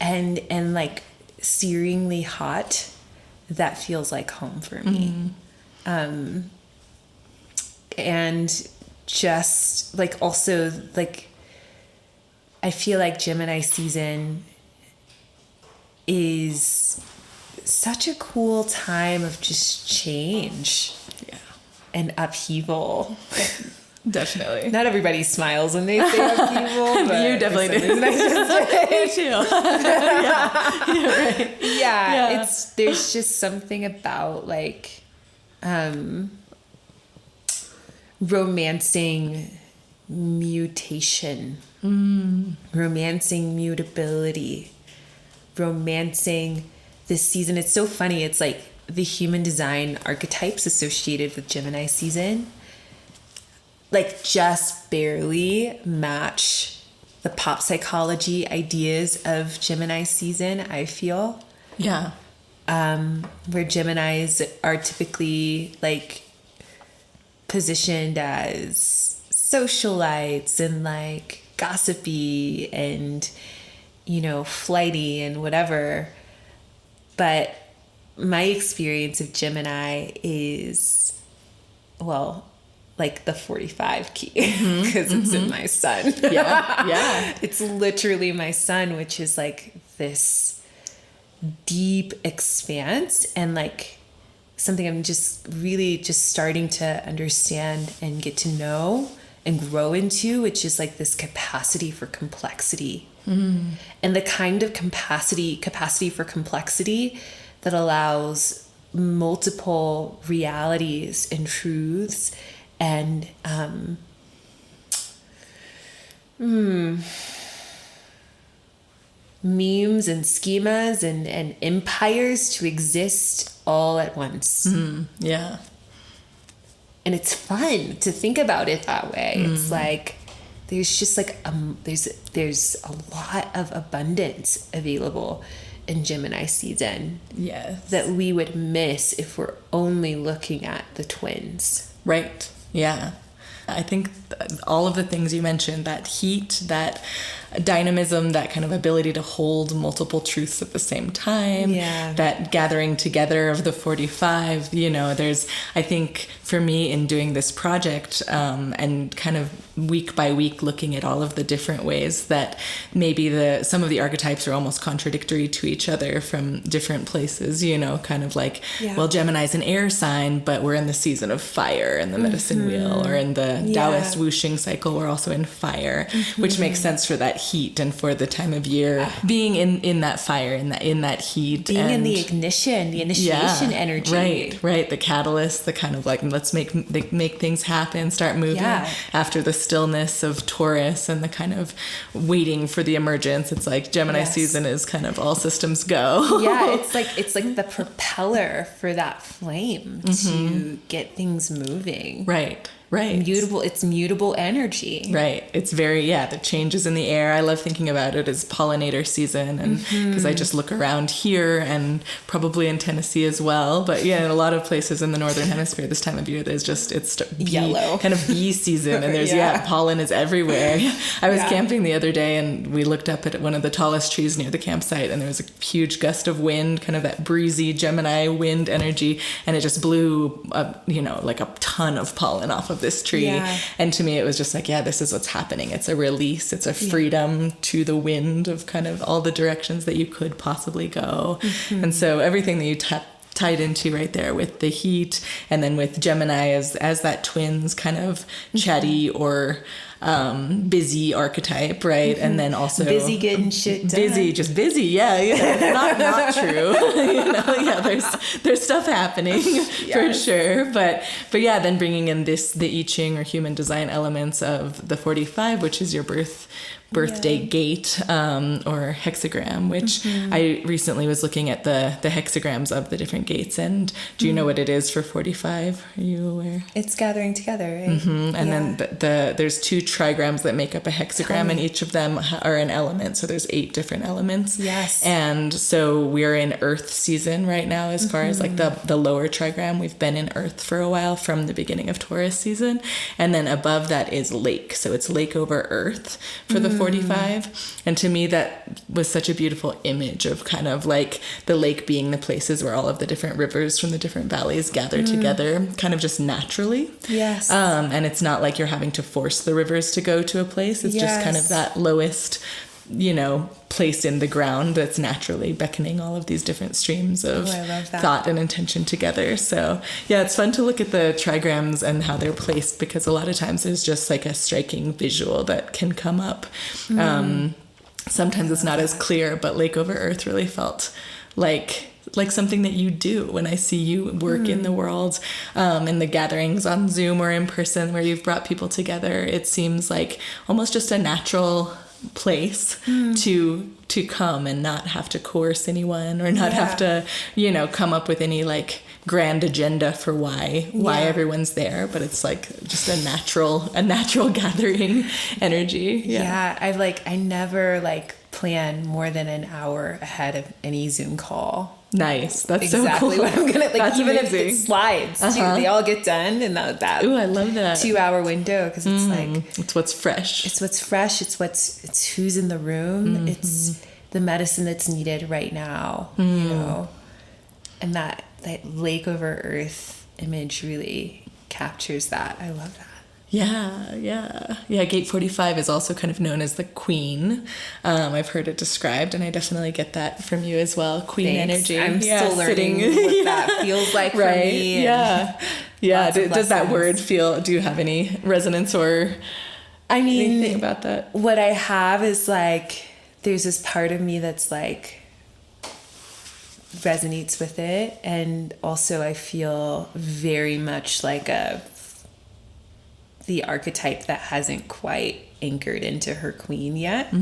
and searingly hot that feels like home for me. And just also I feel like Gemini season is such a cool time of just change and upheaval. Definitely. Not everybody smiles when they say upheaval, but you definitely do. Me too. Right. There's just something about romancing mutation, romancing mutability, romancing this season. It's so funny. It's the human design archetypes associated with Gemini season. like just barely match the pop psychology ideas of Gemini season, I feel. Yeah. Where Geminis are typically like positioned as socialites and like gossipy and, you know, flighty and whatever. But my experience of Gemini is, well, like the 45 key, because it's in my sun. Yeah. It's literally my sun, which is like this deep expanse and like something I'm just really just starting to understand and get to know and grow into, which is like this capacity for complexity. And the kind of capacity for complexity that allows multiple realities and truths and memes and schemas and empires to exist all at once. Yeah. And it's fun to think about it that way. It's like there's just like there's a lot of abundance available in Gemini season. Yes. That we would miss if we're only looking at the twins. Right. Yeah. I think all of the things you mentioned, that heat, that dynamism, that kind of ability to hold multiple truths at the same time, that gathering together of the 45, you know, there's, I think for me in doing this project and kind of week by week looking at all of the different ways that maybe some of the archetypes are almost contradictory to each other from different places, you know, kind of like, well, Gemini's an air sign, but we're in the season of fire in the medicine wheel, or in the Taoist whooshing cycle, we're also in fire, which makes sense for that heat and for the time of year being in that fire, in that heat, being in the ignition, the initiation energy, right, the catalyst, the kind of like let's make things happen, start moving after the stillness of Taurus and the kind of waiting for the emergence. It's like Gemini season is kind of all systems go. It's like the propeller for that flame to get things moving. Right. It's mutable energy. Right. It's very, the changes in the air. I love thinking about it as pollinator season, and because I just look around here and probably in Tennessee as well. But in a lot of places in the Northern Hemisphere this time of year, there's just, it's yellow kind of bee season, and there's, pollen is everywhere. I was camping the other day and we looked up at one of the tallest trees near the campsite, and there was a huge gust of wind, kind of that breezy Gemini wind energy, and it just blew like a ton of pollen off of this tree. And to me it was just like, this is what's happening. It's a release, it's a freedom to the wind of kind of all the directions that you could possibly go. And so everything that you tied into right there with the heat, and then with Gemini as that twins kind of chatty or busy archetype, right? And then also busy getting shit done. Just busy. It's not true. There's stuff happening for sure. But then bringing in the I Ching or human design elements of the 45, which is your birthday gate or hexagram, which I recently was looking at the hexagrams of the different gates. And do you know what it is for 45? Are you aware? It's gathering together, right? And then there's 2 trigrams that make up a hexagram, and each of them are an element. So there's 8 different elements. Yes. And so we're in Earth season right now as far as like the lower trigram. We've been in Earth for a while from the beginning of Taurus season. And then above that is lake. So it's lake over Earth for the 45. And to me, that was such a beautiful image of kind of like the lake being the places where all of the different rivers from the different valleys gather together kind of just naturally. Yes. And it's not like you're having to force the rivers to go to a place. It's just kind of that lowest, place in the ground that's naturally beckoning all of these different streams of thought and intention together. So it's fun to look at the trigrams and how they're placed, because a lot of times there's just like a striking visual that can come up. Sometimes it's not as clear, but lake over Earth really felt like something that you do when I see you work in the world, in the gatherings on Zoom or in person where you've brought people together. It seems like almost just a natural place to come and not have to coerce anyone or not have to, you know, come up with any like grand agenda for why everyone's there, but it's like just a natural gathering energy. I never like plan more than an hour ahead of any Zoom call. Nice. That's exactly so cool. what I'm gonna like. That's even amazing. if it's slides too, they all get done in that. Ooh, I love that 2-hour window, because it's like it's what's fresh. It's who's in the room. It's the medicine that's needed right now. You know, and that lake over earth image really captures that. I love that. Yeah. Gate 45 is also kind of known as the queen. I've heard it described, and I definitely get that from you as well. Queen energy. I'm still learning what that feels like for me. Yeah. Does that word do you have any resonance or anything about that? What I have is like, there's this part of me that's like, resonates with it, and also I feel very much like the archetype that hasn't quite anchored into her queen yet.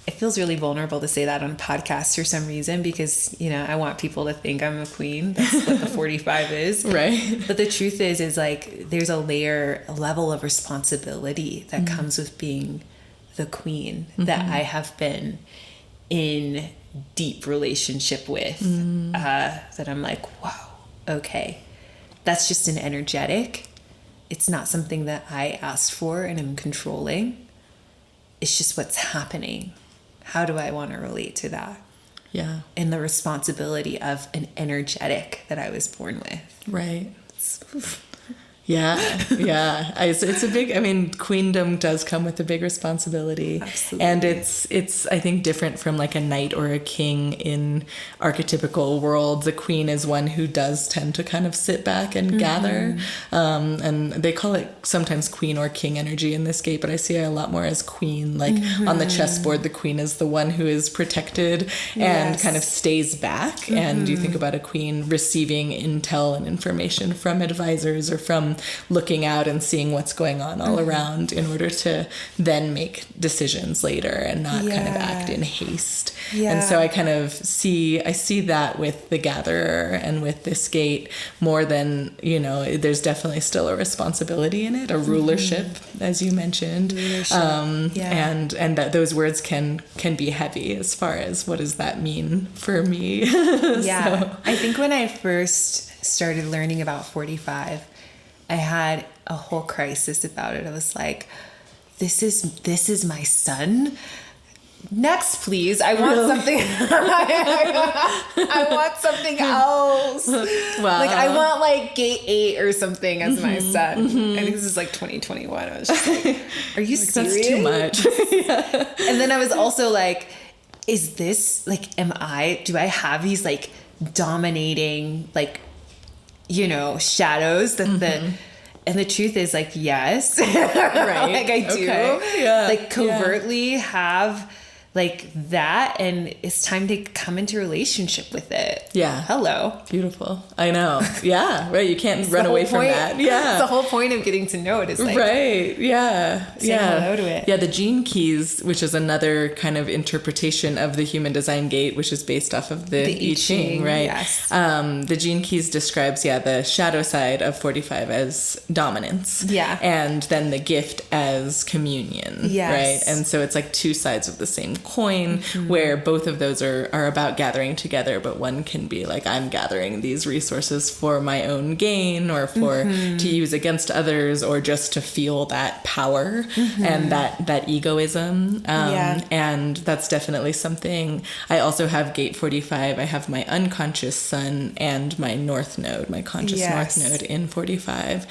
It feels really vulnerable to say that on podcasts for some reason, because, you know, I want people to think I'm a queen. That's what the 45 is. Right. But the truth is like, there's a level of responsibility that comes with being the queen that I have been in deep relationship with, that I'm like, wow, okay. That's just an energetic. It's not something that I asked for and am controlling. It's just what's happening. How do I want to relate to that? Yeah. And the responsibility of an energetic that I was born with. Right. Yeah. It's a big, I mean, queendom does come with a big responsibility. Absolutely. And it's, I think, different from like a knight or a king in archetypical worlds. The queen is one who does tend to kind of sit back and gather. And they call it sometimes queen or king energy in this gate, but I see it a lot more as queen. Like on the chessboard, the queen is the one who is protected and kind of stays back. And you think about a queen receiving intel and information from advisors or from looking out and seeing what's going on all around in order to then make decisions later and not kind of act in haste. And so I kind of see that with the gatherer and with this gate more than, you know, there's definitely still a responsibility in it, a rulership, as you mentioned. And that those words can be heavy as far as what does that mean for me. So. I think when I first started learning about 45, I had a whole crisis about it. I was like, this is my son. Next, please. I want something. I want something else. Wow. Like I want like gate 8 or something as my son. I think this is like 2021. I was just like, are you serious? That's too much. And then I was also like, is this like, do I have these like dominating, like, you know, shadows that and the truth is like, yes, right. Like I do, like covertly have like that, and it's time to come into relationship with it. Yeah. Hello. Beautiful. I know. Yeah. Right. You can't run away from that. Yeah. It's the whole point of getting to know it is like, right. Yeah. Say hello to it. Yeah. The gene keys, which is another kind of interpretation of the human design gate, which is based off of the I Ching, right? Yes. The gene keys describes, the shadow side of 45 as dominance. Yeah. And then the gift as communion. Yes. Right. And so it's like two sides of the same coin, where both of those are about gathering together, but one can be like, I'm gathering these resources for my own gain or for to use against others, or just to feel that power and that egoism. And that's definitely something. I also have gate 45. I have my unconscious sun and my north node, my conscious north node in 45.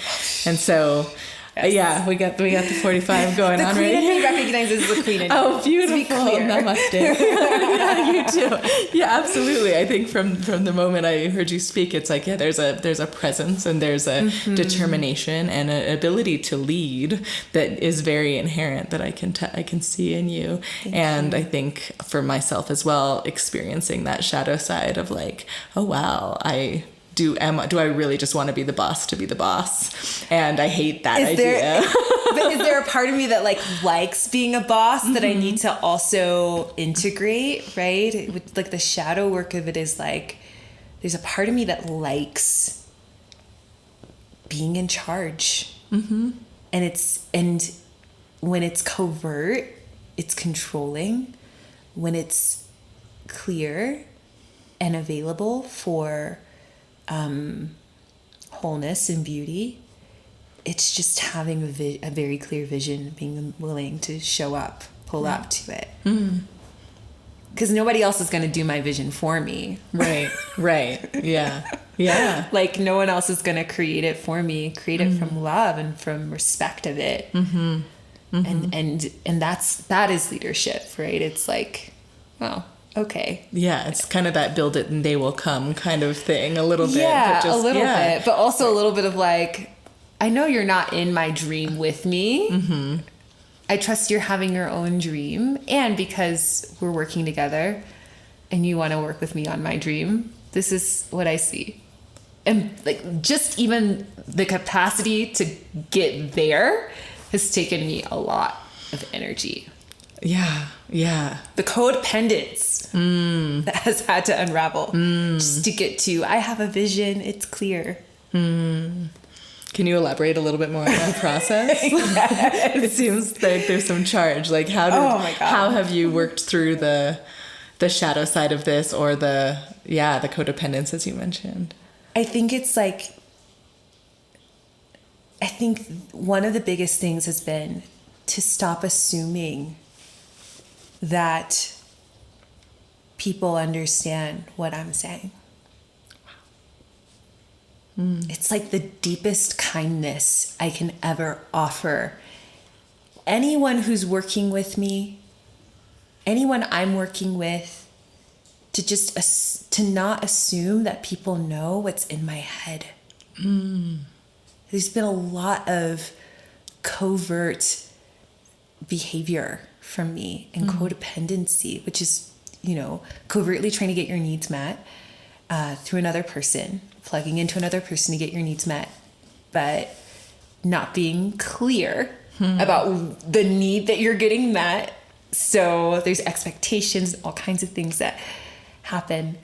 And so we got the 45 going on right here. The queen recognizes the queen in you. Oh, beautiful. Namaste. Yeah, you too. Yeah, absolutely. I think from the moment I heard you speak, it's like, there's a presence and there's a determination and an ability to lead that is very inherent that I can see in you. Thank you. I think for myself as well, experiencing that shadow side of like, oh wow, do I really just want to be the boss? And I hate that idea. But is there a part of me that like likes being a boss that I need to also integrate, right? Like the shadow work of it is like, there's a part of me that likes being in charge. And when it's covert, it's controlling. When it's clear and available for wholeness and beauty, it's just having a very clear vision, being willing to show up, pull up to it. Because nobody else is going to do my vision for me. Right. Yeah. Like no one else is going to create it for me. Create it from love and from respect of it. And that is leadership, right? It's like, oh, okay. Yeah, it's kind of that build it and they will come kind of thing a little bit. Yeah, a little bit. But also a little bit of like, I know you're not in my dream with me. I trust you're having your own dream. And because we're working together and you want to work with me on my dream, this is what I see. And like just even the capacity to get there has taken me a lot of energy. Yeah. The codependence that has had to unravel just to get to, I have a vision, it's clear. Can you elaborate a little bit more on that process? It seems like there's some charge. Like how have you worked through the shadow side of this, or the codependence as you mentioned? I think one of the biggest things has been to stop assuming that people understand what I'm saying. It's like the deepest kindness I can ever offer anyone who's working with me, anyone I'm working with, to not assume that people know what's in my head. There's been a lot of covert behavior from me and codependency, which is, covertly trying to get your needs met through another person, plugging into another person to get your needs met, but not being clear about the need that you're getting met. So there's expectations, all kinds of things that happen.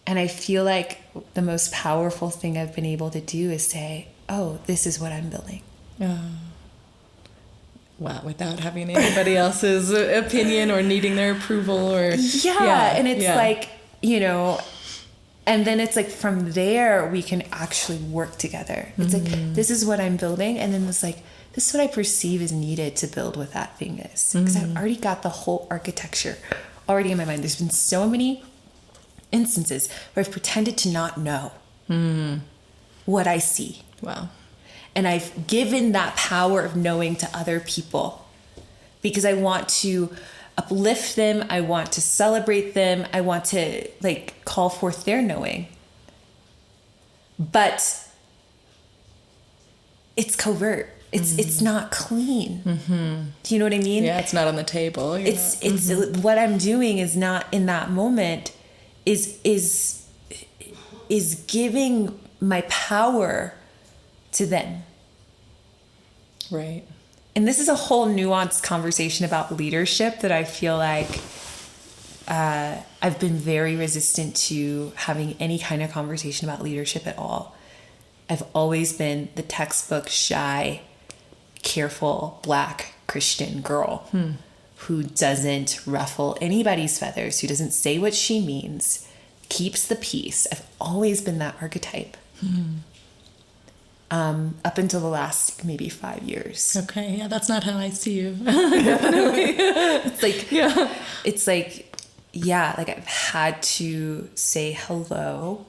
And I feel like the most powerful thing I've been able to do is say, oh, this is what I'm building. Wow, without having anybody else's opinion or needing their approval and it's like, and then it's like from there we can actually work together. It's like, this is what I'm building, and then it's like, this is what I perceive is needed to build what that thing is. Because I've already got the whole architecture already in my mind. There's been so many instances where I've pretended to not know what I see. Wow. And I've given that power of knowing to other people because I want to uplift them. I want to celebrate them. I want to call forth their knowing. But it's covert. It's not clean. Do you know what I mean? Yeah, it's not on the table. It's what I'm doing is not in that moment is giving my power to them. Right. And this is a whole nuanced conversation about leadership that I feel like I've been very resistant to having any kind of conversation about leadership at all. I've always been the textbook shy, careful Black Christian girl who doesn't ruffle anybody's feathers, who doesn't say what she means, keeps the peace. I've always been that archetype. Up until the last maybe 5 years. Okay, yeah, that's not how I see you. Definitely. It's like I've had to say hello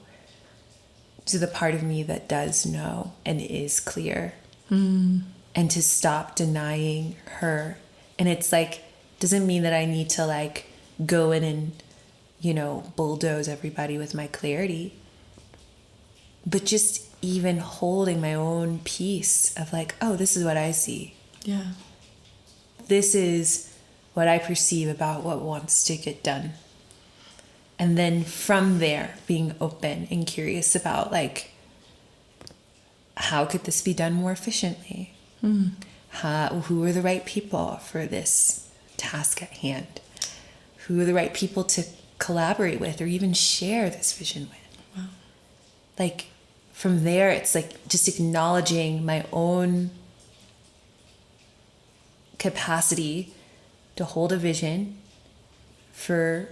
to the part of me that does know and is clear. And to stop denying her. And it's doesn't mean that I need to go in and, bulldoze everybody with my clarity. But just even holding my own piece of oh, this is what I see. Yeah. This is what I perceive about what wants to get done. And then from there, being open and curious about how could this be done more efficiently? Who are the right people for this task at hand? Who are the right people to collaborate with or even share this vision with? Wow. Like, from there, it's like just acknowledging my own capacity to hold a vision for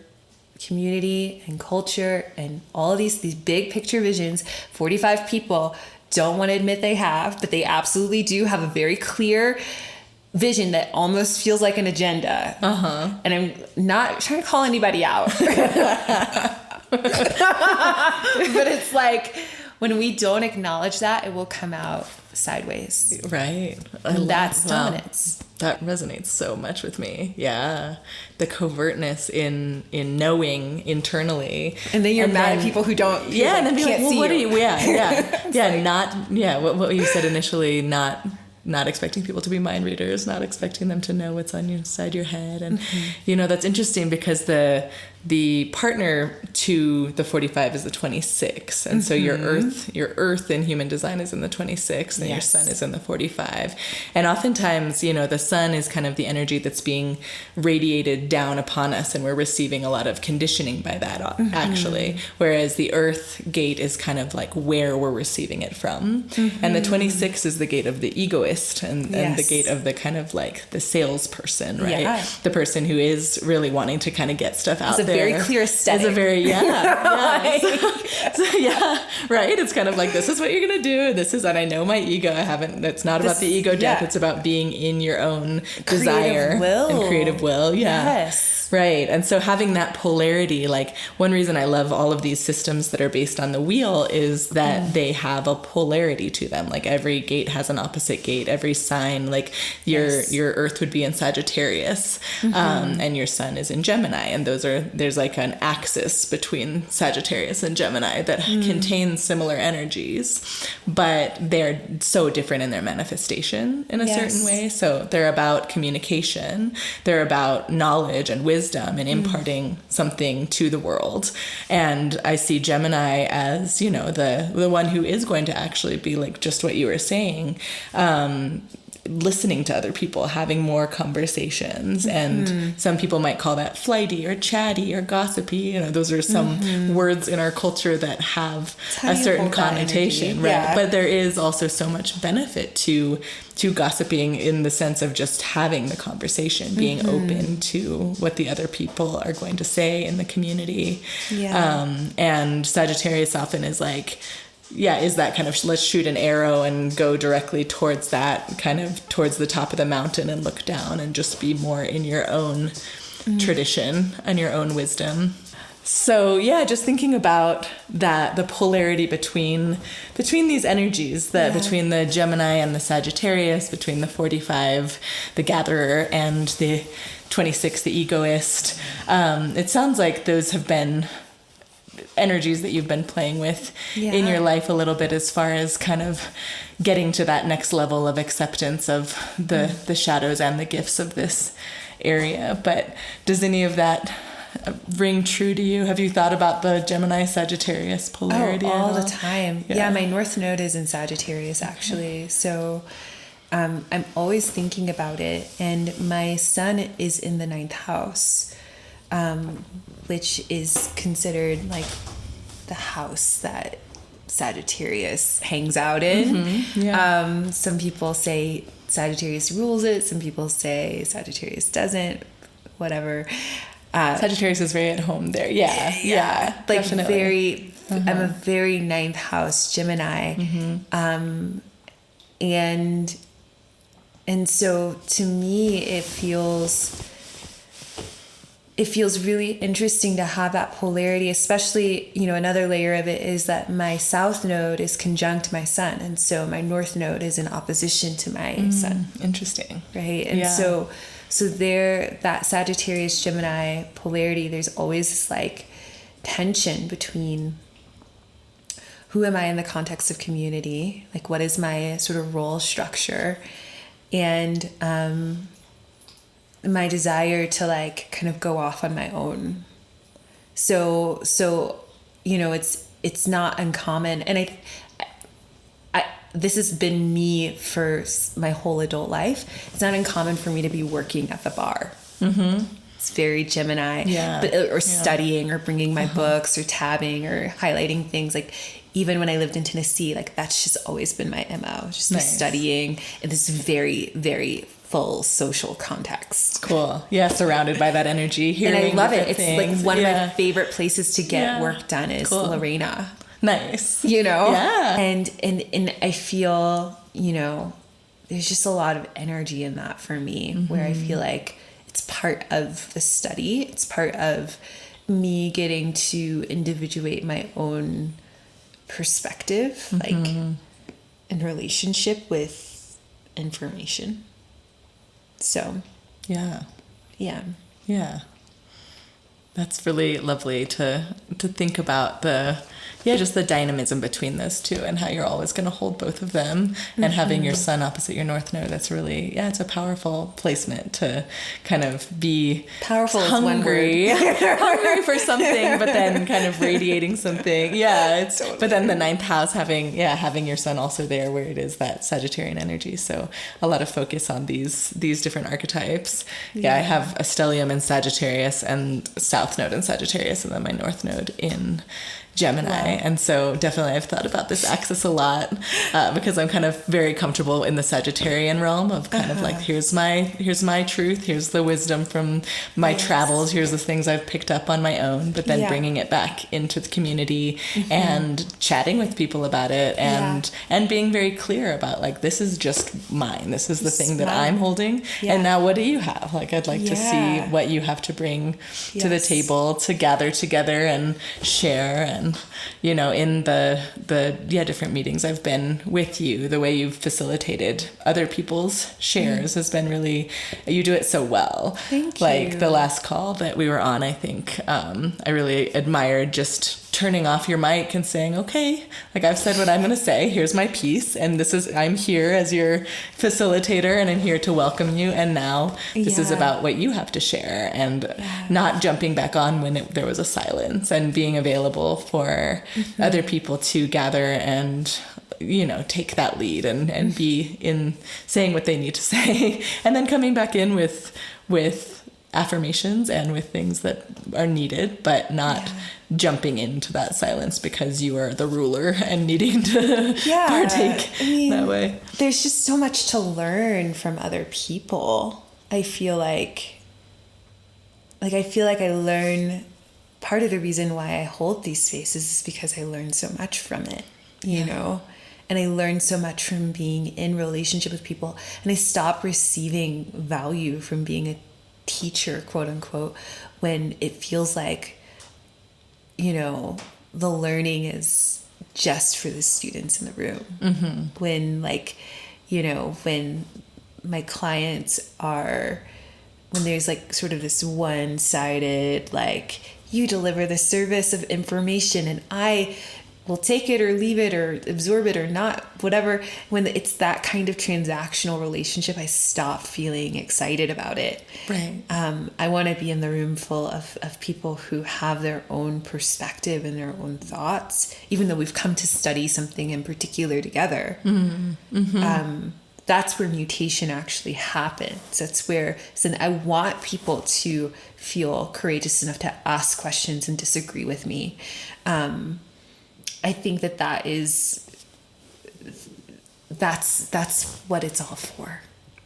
community and culture and all of these big picture visions. 45 people don't want to admit they have, but they absolutely do have a very clear vision that almost feels like an agenda. And I'm not trying to call anybody out. But it's like, when we don't acknowledge that, it will come out sideways. Right. And that's dominance. That resonates so much with me. Yeah. The covertness in knowing internally. And then you're mad at people who don't, and then be like, well, what are you? Yeah. What you said initially, not expecting people to be mind readers, not expecting them to know what's on inside your head. And, that's interesting because the partner to the 45 is the 26. And so your earth in human design is in the 26 and your sun is in the 45. And oftentimes, the sun is kind of the energy that's being radiated down upon us, and we're receiving a lot of conditioning by that, actually. Whereas the earth gate is kind of like where we're receiving it from. And the 26 is the gate of the egoist and the gate of the kind of like the salesperson, right? Yeah. The person who is really wanting to kind of get stuff out there. Very clear aesthetic. It's a very, right? It's kind of like, this is what you're going to do. And I know my ego. It's not about the ego death. It's about being in your own desire and creative will. Yeah. Yes. Right. And so having that polarity, like one reason I love all of these systems that are based on the wheel is that they have a polarity to them. Like every gate has an opposite gate, every sign, like your earth would be in Sagittarius, and your sun is in Gemini. And there's like an axis between Sagittarius and Gemini that contains similar energies, but they're so different in their manifestation in a certain way. So they're about communication, they're about knowledge and wisdom and imparting something to the world. And I see Gemini as, the one who is going to actually be like just what you were saying, listening to other people, having more conversations. And some people might call that flighty or chatty or gossipy. Those are some words in our culture that have a certain connotation, right? Yeah. But there is also so much benefit to gossiping in the sense of just having the conversation, being open to what the other people are going to say in the community. And Sagittarius often is like, is that kind of, let's shoot an arrow and go directly towards that, kind of towards the top of the mountain and look down and just be more in your own tradition and your own wisdom. So just thinking about that, the polarity between these energies, between the Gemini and the Sagittarius, between the 45, the gatherer, and the 26, the egoist. It sounds like those have been energies that you've been playing with in your life a little bit, as far as kind of getting to that next level of acceptance of the shadows and the gifts of this area. But does any of that ring true to you? Have you thought about the Gemini Sagittarius polarity all the time? Yeah, my North Node is in Sagittarius, actually. So I'm always thinking about it. And my sun is in the 9th house, which is considered like the house that Sagittarius hangs out in. Some people say Sagittarius rules it. Some people say Sagittarius doesn't. Whatever. Sagittarius is very at home there. Like definitely. I'm a very 9th house Gemini. And so to me, it feels really interesting to have that polarity, especially, another layer of it is that my South Node is conjunct my sun. And so my North Node is in opposition to my sun. Interesting. Right. And so there, that Sagittarius Gemini polarity, there's always this like tension between who am I in the context of community? Like, what is my sort of role structure? And, my desire to like kind of go off on my own. So it's not uncommon. And this has been me for my whole adult life. It's not uncommon for me to be working at the bar. It's very Gemini, or studying or bringing my books or tabbing or highlighting things. Like even when I lived in Tennessee, like that's just always been my MO, just the studying in this very, very full social context. Cool. Yeah, surrounded by that energy. And I love it. It's things. like one of my favorite places to get work done is Lorena. Nice. You know? Yeah. And I feel, you know, there's just a lot of energy in that for me, where I feel like it's part of the study. It's part of me getting to individuate my own perspective, like in relationship with information. So, yeah. That's really lovely to think about just the dynamism between those two and how you're always going to hold both of them. And having your sun opposite your north node, that's really, it's a powerful placement to kind of be powerful, hungry, hungry for something, but then kind of radiating something. Yeah. It's, totally. But then the ninth house having your sun also there where it is that Sagittarian energy. So a lot of focus on these different archetypes. Yeah. I have a stellium in Sagittarius and south node in Sagittarius, and then my north node in Gemini. Wow. And so definitely I've thought about this axis a lot because I'm kind of very comfortable in the Sagittarian realm of kind of like, here's my truth, here's the wisdom from my travels, here's the things I've picked up on my own, but then bringing it back into the community and chatting with people about it and being very clear about like, this is just mine, this is the thing that I'm holding, and now what do you have? Like, I'd like to see what you have to bring to the table to gather together and share. And you know, in the different meetings I've been with you, the way you've facilitated other people's shares has been really, you do it so well. Thank you. Like the last call that we were on, I think I really admired just turning off your mic and saying, okay, like I've said what I'm going to say, here's my piece, and I'm here as your facilitator and I'm here to welcome you, and now this is about what you have to share, and not jumping back on when there was a silence, and being available for other people to gather and, you know, take that lead and be in saying what they need to say, and then coming back in with affirmations and with things that are needed, but not jumping into that silence because you are the ruler and needing to partake that way. There's just so much to learn from other people. I feel like I learn, part of the reason why I hold these spaces is because I learn so much from it, you know? And I learn so much from being in relationship with people, and I stop receiving value from being a teacher, quote unquote, when it feels like, you know, the learning is just for the students in the room. When, like, you know, when my clients are, when there's like sort of this one-sided, like, you deliver the service of information and I will take it or leave it or absorb it or not, whatever. When it's that kind of transactional relationship, I stop feeling excited about it. Right. I want to be in the room full of people who have their own perspective and their own thoughts, even though we've come to study something in particular together. That's where mutation actually happens. That's where, so I want people to feel courageous enough to ask questions and disagree with me. I think that's what it's all for.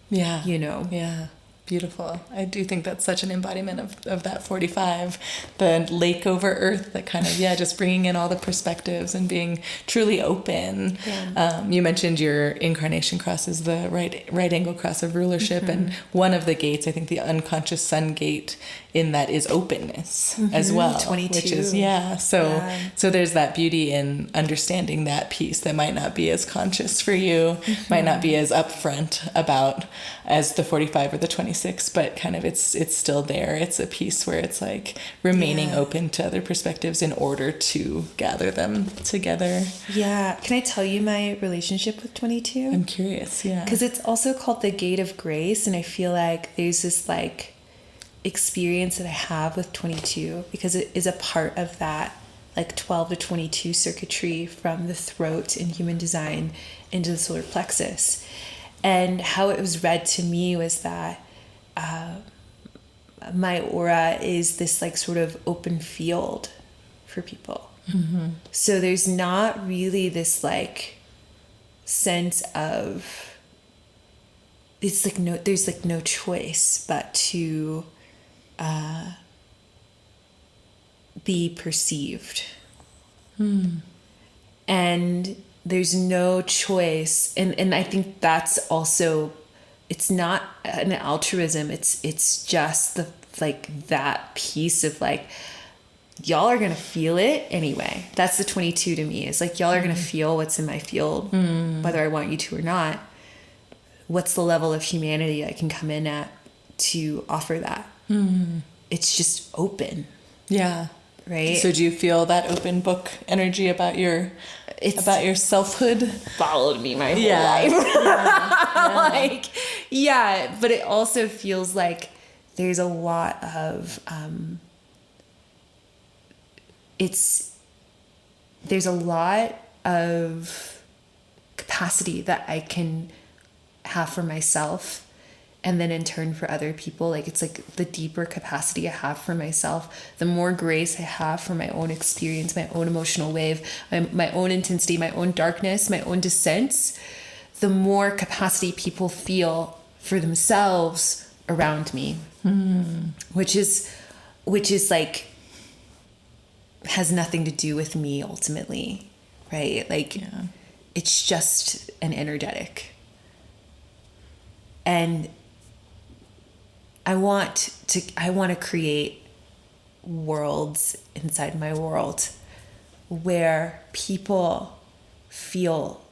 Yeah. You know? Yeah. Beautiful. I do think that's such an embodiment of that 45, the lake over earth, that kind of, just bringing in all the perspectives and being truly open. You mentioned your incarnation cross is the right angle cross of rulership. And one of the gates, I think the unconscious sun gate in that is openness as well. 22. Which is, so there's that beauty in understanding that piece that might not be as conscious for you, might not be as upfront about as the 45 or the 26, but kind of it's still there. It's a piece where it's like remaining open to other perspectives in order to gather them together. Yeah. Can I tell you my relationship with 22? I'm curious. Yeah. Because it's also called the gate of grace. And I feel like there's this like experience that I have with 22 because it is a part of that like 12 to 22 circuitry from the throat in human design into the solar plexus. And how it was read to me was that my aura is this like sort of open field for people. Mm-hmm. So there's not really this like sense of, it's like no, there's like no choice but to be perceived. And there's no choice. And I think that's also, it's not an altruism. It's just the, like that piece of like, y'all are going to feel it anyway. That's the 22 to me. It's like, y'all are going to feel what's in my field, whether I want you to or not. What's the level of humanity I can come in at to offer that? It's just open. Yeah. Right. So do you feel that open book energy about your selfhood? Followed me my whole life. Like, yeah, but it also feels like there's a lot of there's a lot of capacity that I can have for myself, and then in turn for other people. Like, it's like the deeper capacity I have for myself, the more grace I have for my own experience, my own emotional wave, my own intensity, my own darkness, my own descents, the more capacity people feel for themselves around me. Which is like, has nothing to do with me ultimately, right? Like, it's just an energetic. And I want to create worlds inside my world where people feel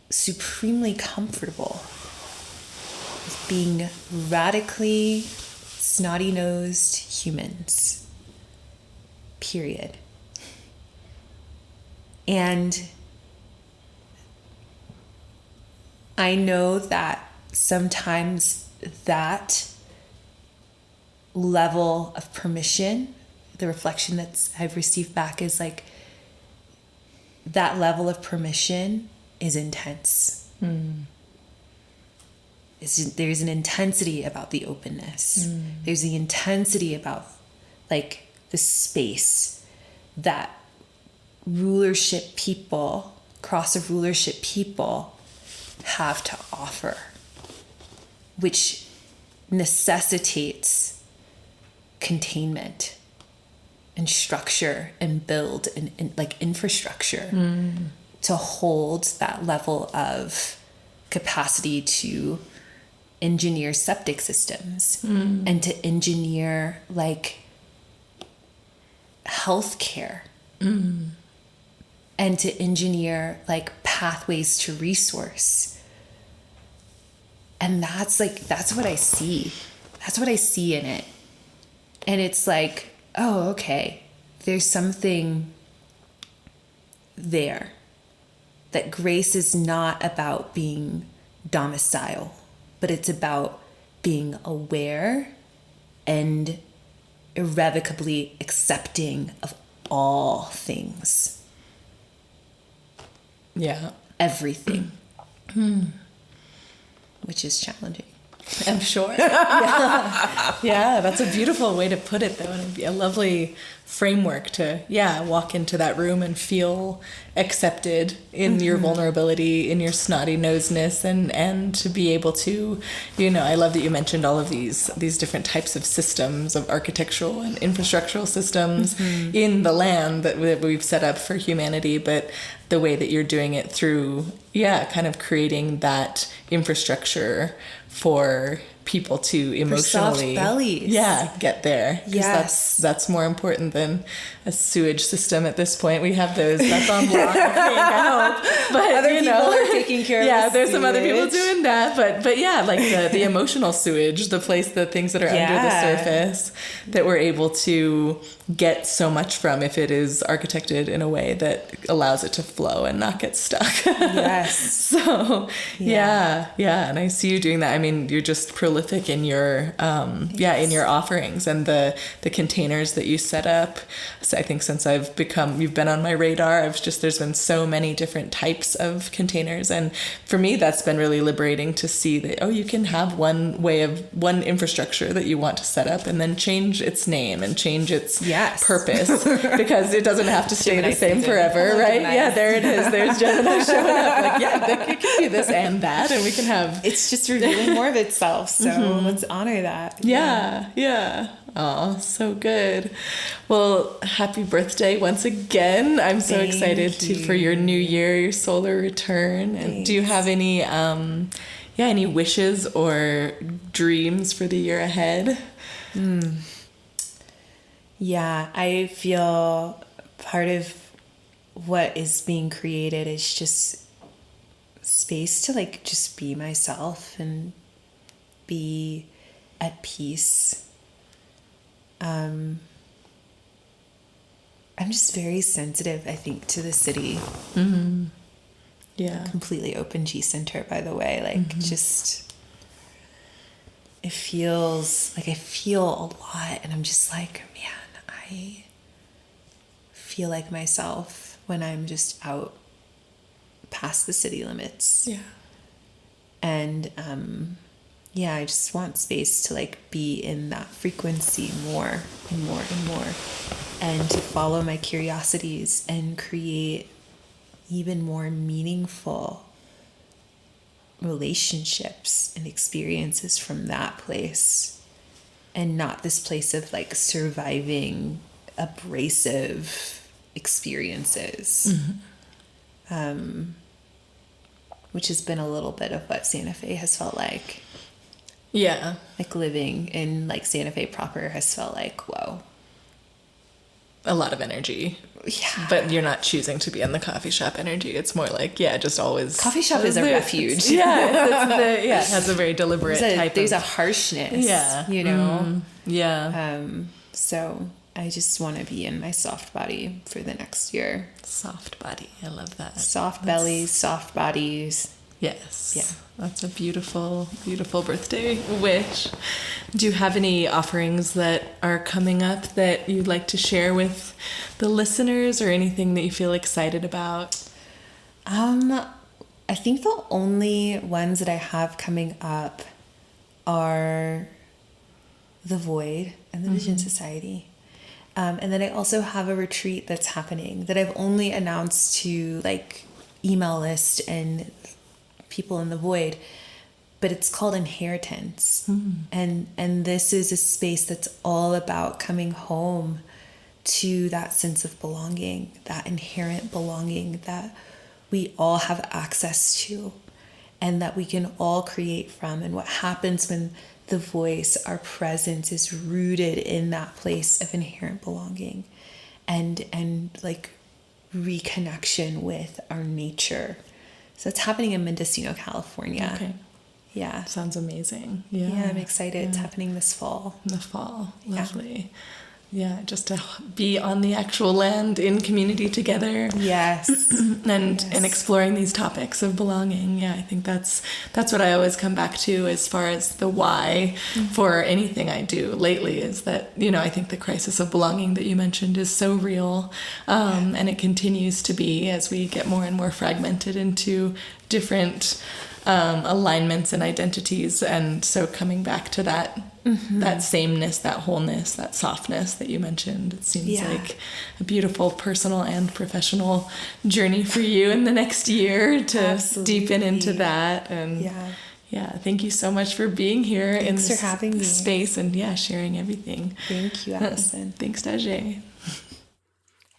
supremely comfortable with being radically snotty-nosed humans, period. And I know that sometimes that level of permission, the reflection that I've received back is like, that level of permission is intense. There's an intensity about the openness. There's the intensity about like the space that rulership people, cross of rulership people have to offer, which necessitates containment and structure and build and like infrastructure to hold that level of capacity to engineer septic systems and to engineer like healthcare and to engineer like pathways to resource. And that's what I see. That's what I see in it. And it's like, oh, okay, there's something there. That grace is not about being domicile, but it's about being aware and irrevocably accepting of all things. Yeah. Everything. Which is challenging. I'm sure. Yeah, that's a beautiful way to put it, though. And it'd be a lovely framework to, walk into that room and feel accepted in your vulnerability, in your snotty-nosedness, and to be able to, I love that you mentioned all of these different types of systems, of architectural and infrastructural systems in the land that we've set up for humanity, but the way that you're doing it through, kind of creating that infrastructure for people to emotionally, soft bellies. Get there. Yes, that's more important than a sewage system at this point. We have those. That's on block. I hope. But other people are taking care of. Yeah, there's some other people doing that. But like the emotional sewage, the things that are under the surface that we're able to get so much from if it is architected in a way that allows it to flow and not get stuck. Yes. So and I see you doing that. I mean, you're just prolific prolific in your in your offerings and the containers that you set up. So I think since you've been on my radar, there's been so many different types of containers, and for me that's been really liberating to see that you can have one infrastructure that you want to set up and then change its name and change its purpose because it doesn't have to stay the same forever, right? Gemini. Yeah, there it is. There's Gemini showing up. Like, it can be this and that, and we can have. It's just revealing more of itself. So let's honor that. Yeah. Oh, so good. Well, happy birthday once again. I'm so excited for your new year, your solar return. And do you have any any wishes or dreams for the year ahead? Yeah, I feel part of what is being created is just space to like just be myself and be at peace. I'm just very sensitive, I think, to the city. Mm-hmm. Yeah. Completely open G center, by the way. Like, just, it feels like I feel a lot, and I'm just like, man, I feel like myself when I'm just out past the city limits. Yeah. And, I just want space to like be in that frequency more and more and more, and to follow my curiosities and create even more meaningful relationships and experiences from that place, and not this place of like surviving abrasive experiences. Which has been a little bit of what Santa Fe has felt like. Yeah. Like living in like Santa Fe proper has felt like, whoa. A lot of energy. Yeah. But you're not choosing to be in the coffee shop energy. It's more like, just always. Coffee shop is a refuge. It has a very deliberate there's a harshness. Yeah. You know? Yeah. So I just want to be in my soft body for the next year. Soft body. I love that. Soft bellies, soft bodies. Yes. Yeah. That's a beautiful, beautiful birthday wish. Do you have any offerings that are coming up that you'd like to share with the listeners, or anything that you feel excited about? I think the only ones that I have coming up are the Void and the Vision Society. And then I also have a retreat that's happening that I've only announced to like email list and people in the Void, but it's called Inheritance. And this is a space that's all about coming home to that sense of belonging, that inherent belonging that we all have access to and that we can all create from. And what happens when the voice, our presence, is rooted in that place of inherent belonging and like reconnection with our nature. So it's happening in Mendocino, California. Okay. Yeah. Sounds amazing. Yeah, I'm excited. It's happening this fall. In the fall. Lovely. Yeah, just to be on the actual land in community together. Yes. and exploring these topics of belonging. Yeah, I think that's what I always come back to as far as the why for anything I do lately, is that, I think the crisis of belonging that you mentioned is so real. And it continues to be as we get more and more fragmented into different alignments and identities. And so coming back to that that sameness, that wholeness, that softness that you mentioned, it seems like a beautiful personal and professional journey for you in the next year to deepen into that. And thank you so much for being here. Thanks in this for having me. Space and sharing everything. Thank you, Allison. Thanks, Daje.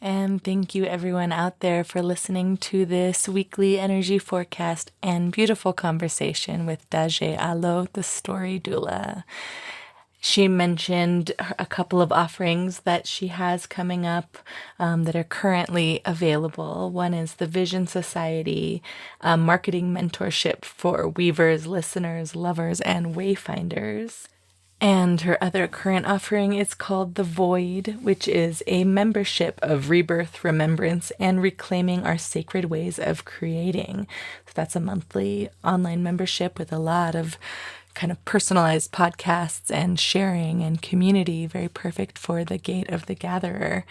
And thank you everyone out there for listening to this weekly energy forecast and beautiful conversation with Dajé Alōh, the story doula. She mentioned a couple of offerings that she has coming up that are currently available. One is the Vision Society, marketing mentorship for weavers, listeners, lovers, and wayfinders. And her other current offering is called The Void, which is a membership of rebirth, remembrance, and reclaiming our sacred ways of creating. So that's a monthly online membership with a lot of kind of personalized podcasts and sharing and community, very perfect for the gate of the gatherer.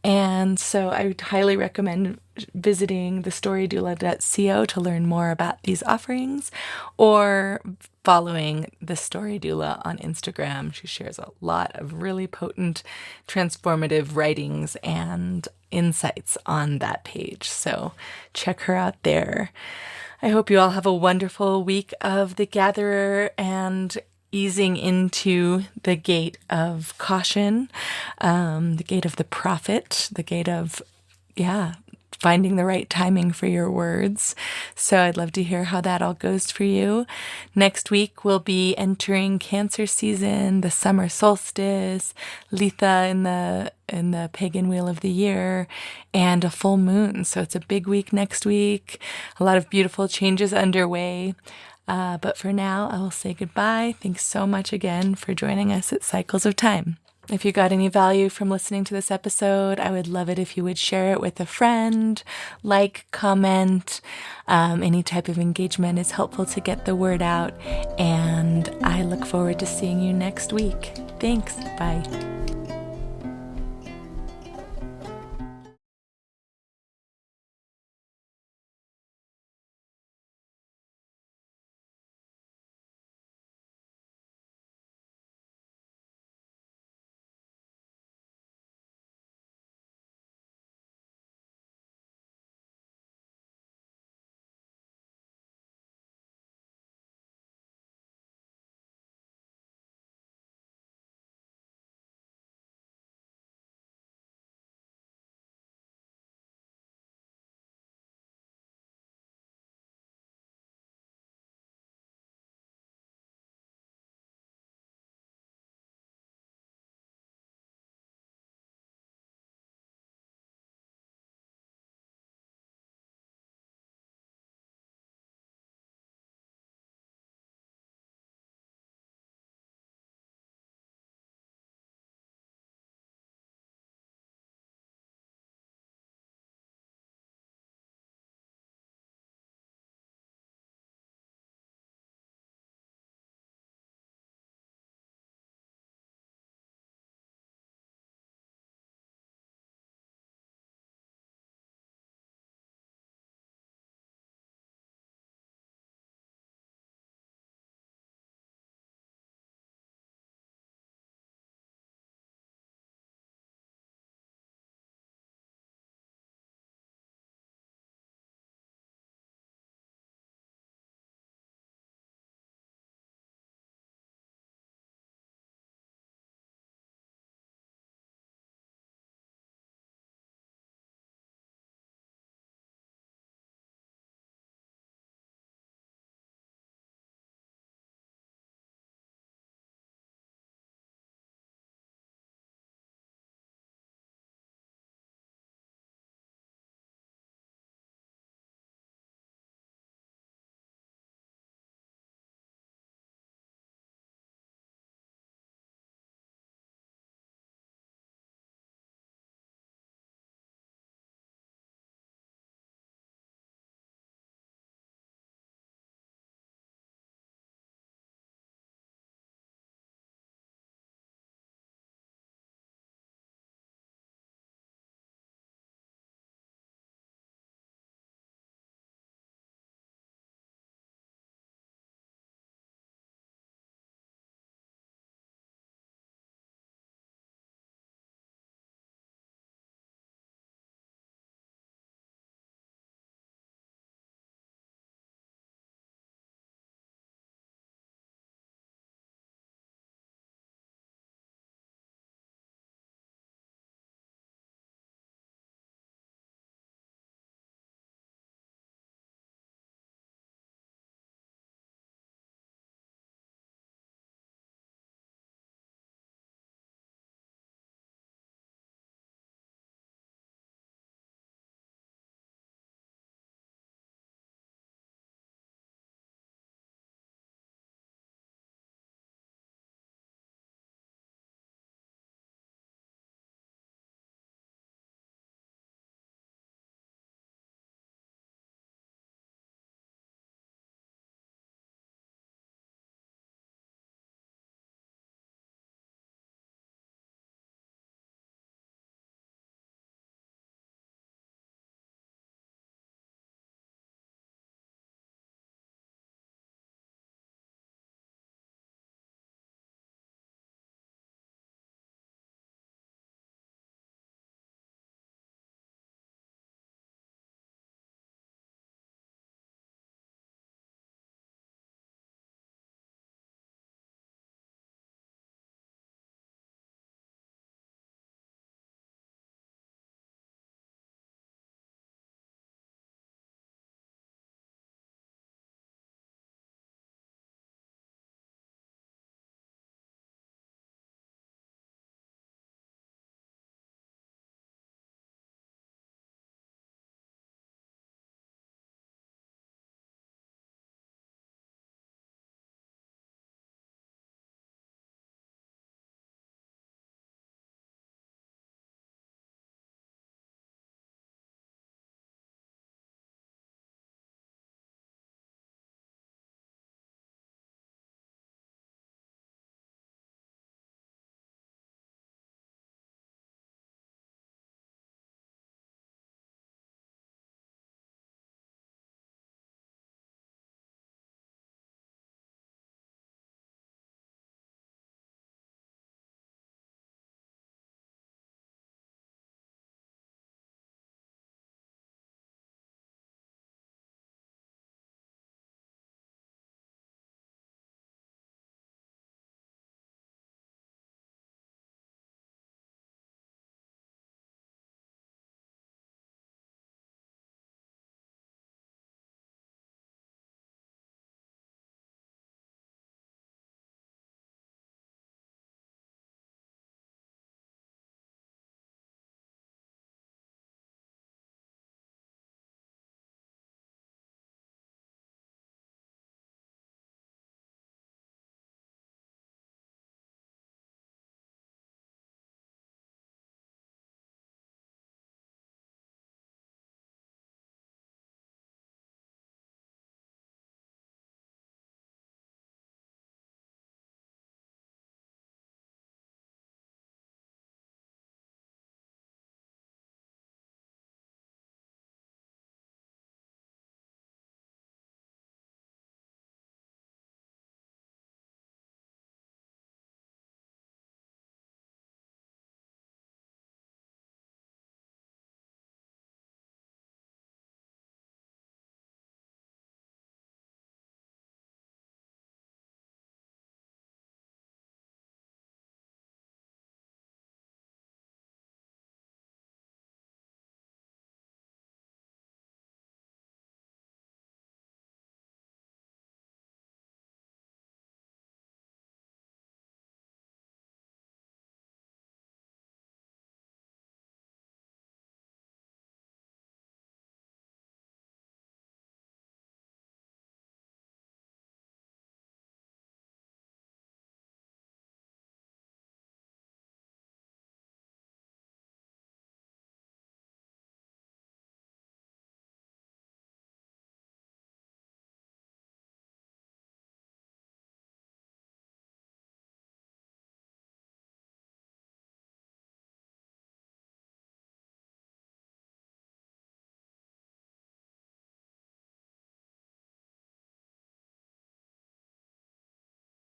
And so I would highly recommend visiting thestorydoula.co to learn more about these offerings, or following the Story Doula on Instagram. She shares a lot of really potent, transformative writings and insights on that page. So check her out there. I hope you all have a wonderful week of the gatherer and easing into the gate of caution, the gate of the prophet, the gate of, finding the right timing for your words. So I'd love to hear how that all goes for you. Next week, we'll be entering Cancer season, the summer solstice, Litha in the pagan wheel of the year, and a full moon. So it's a big week next week. A lot of beautiful changes underway. But for now, I will say goodbye. Thanks so much again for joining us at Cycles of Time. If you got any value from listening to this episode, I would love it if you would share it with a friend, comment. Any type of engagement is helpful to get the word out. And I look forward to seeing you next week. Thanks. Bye.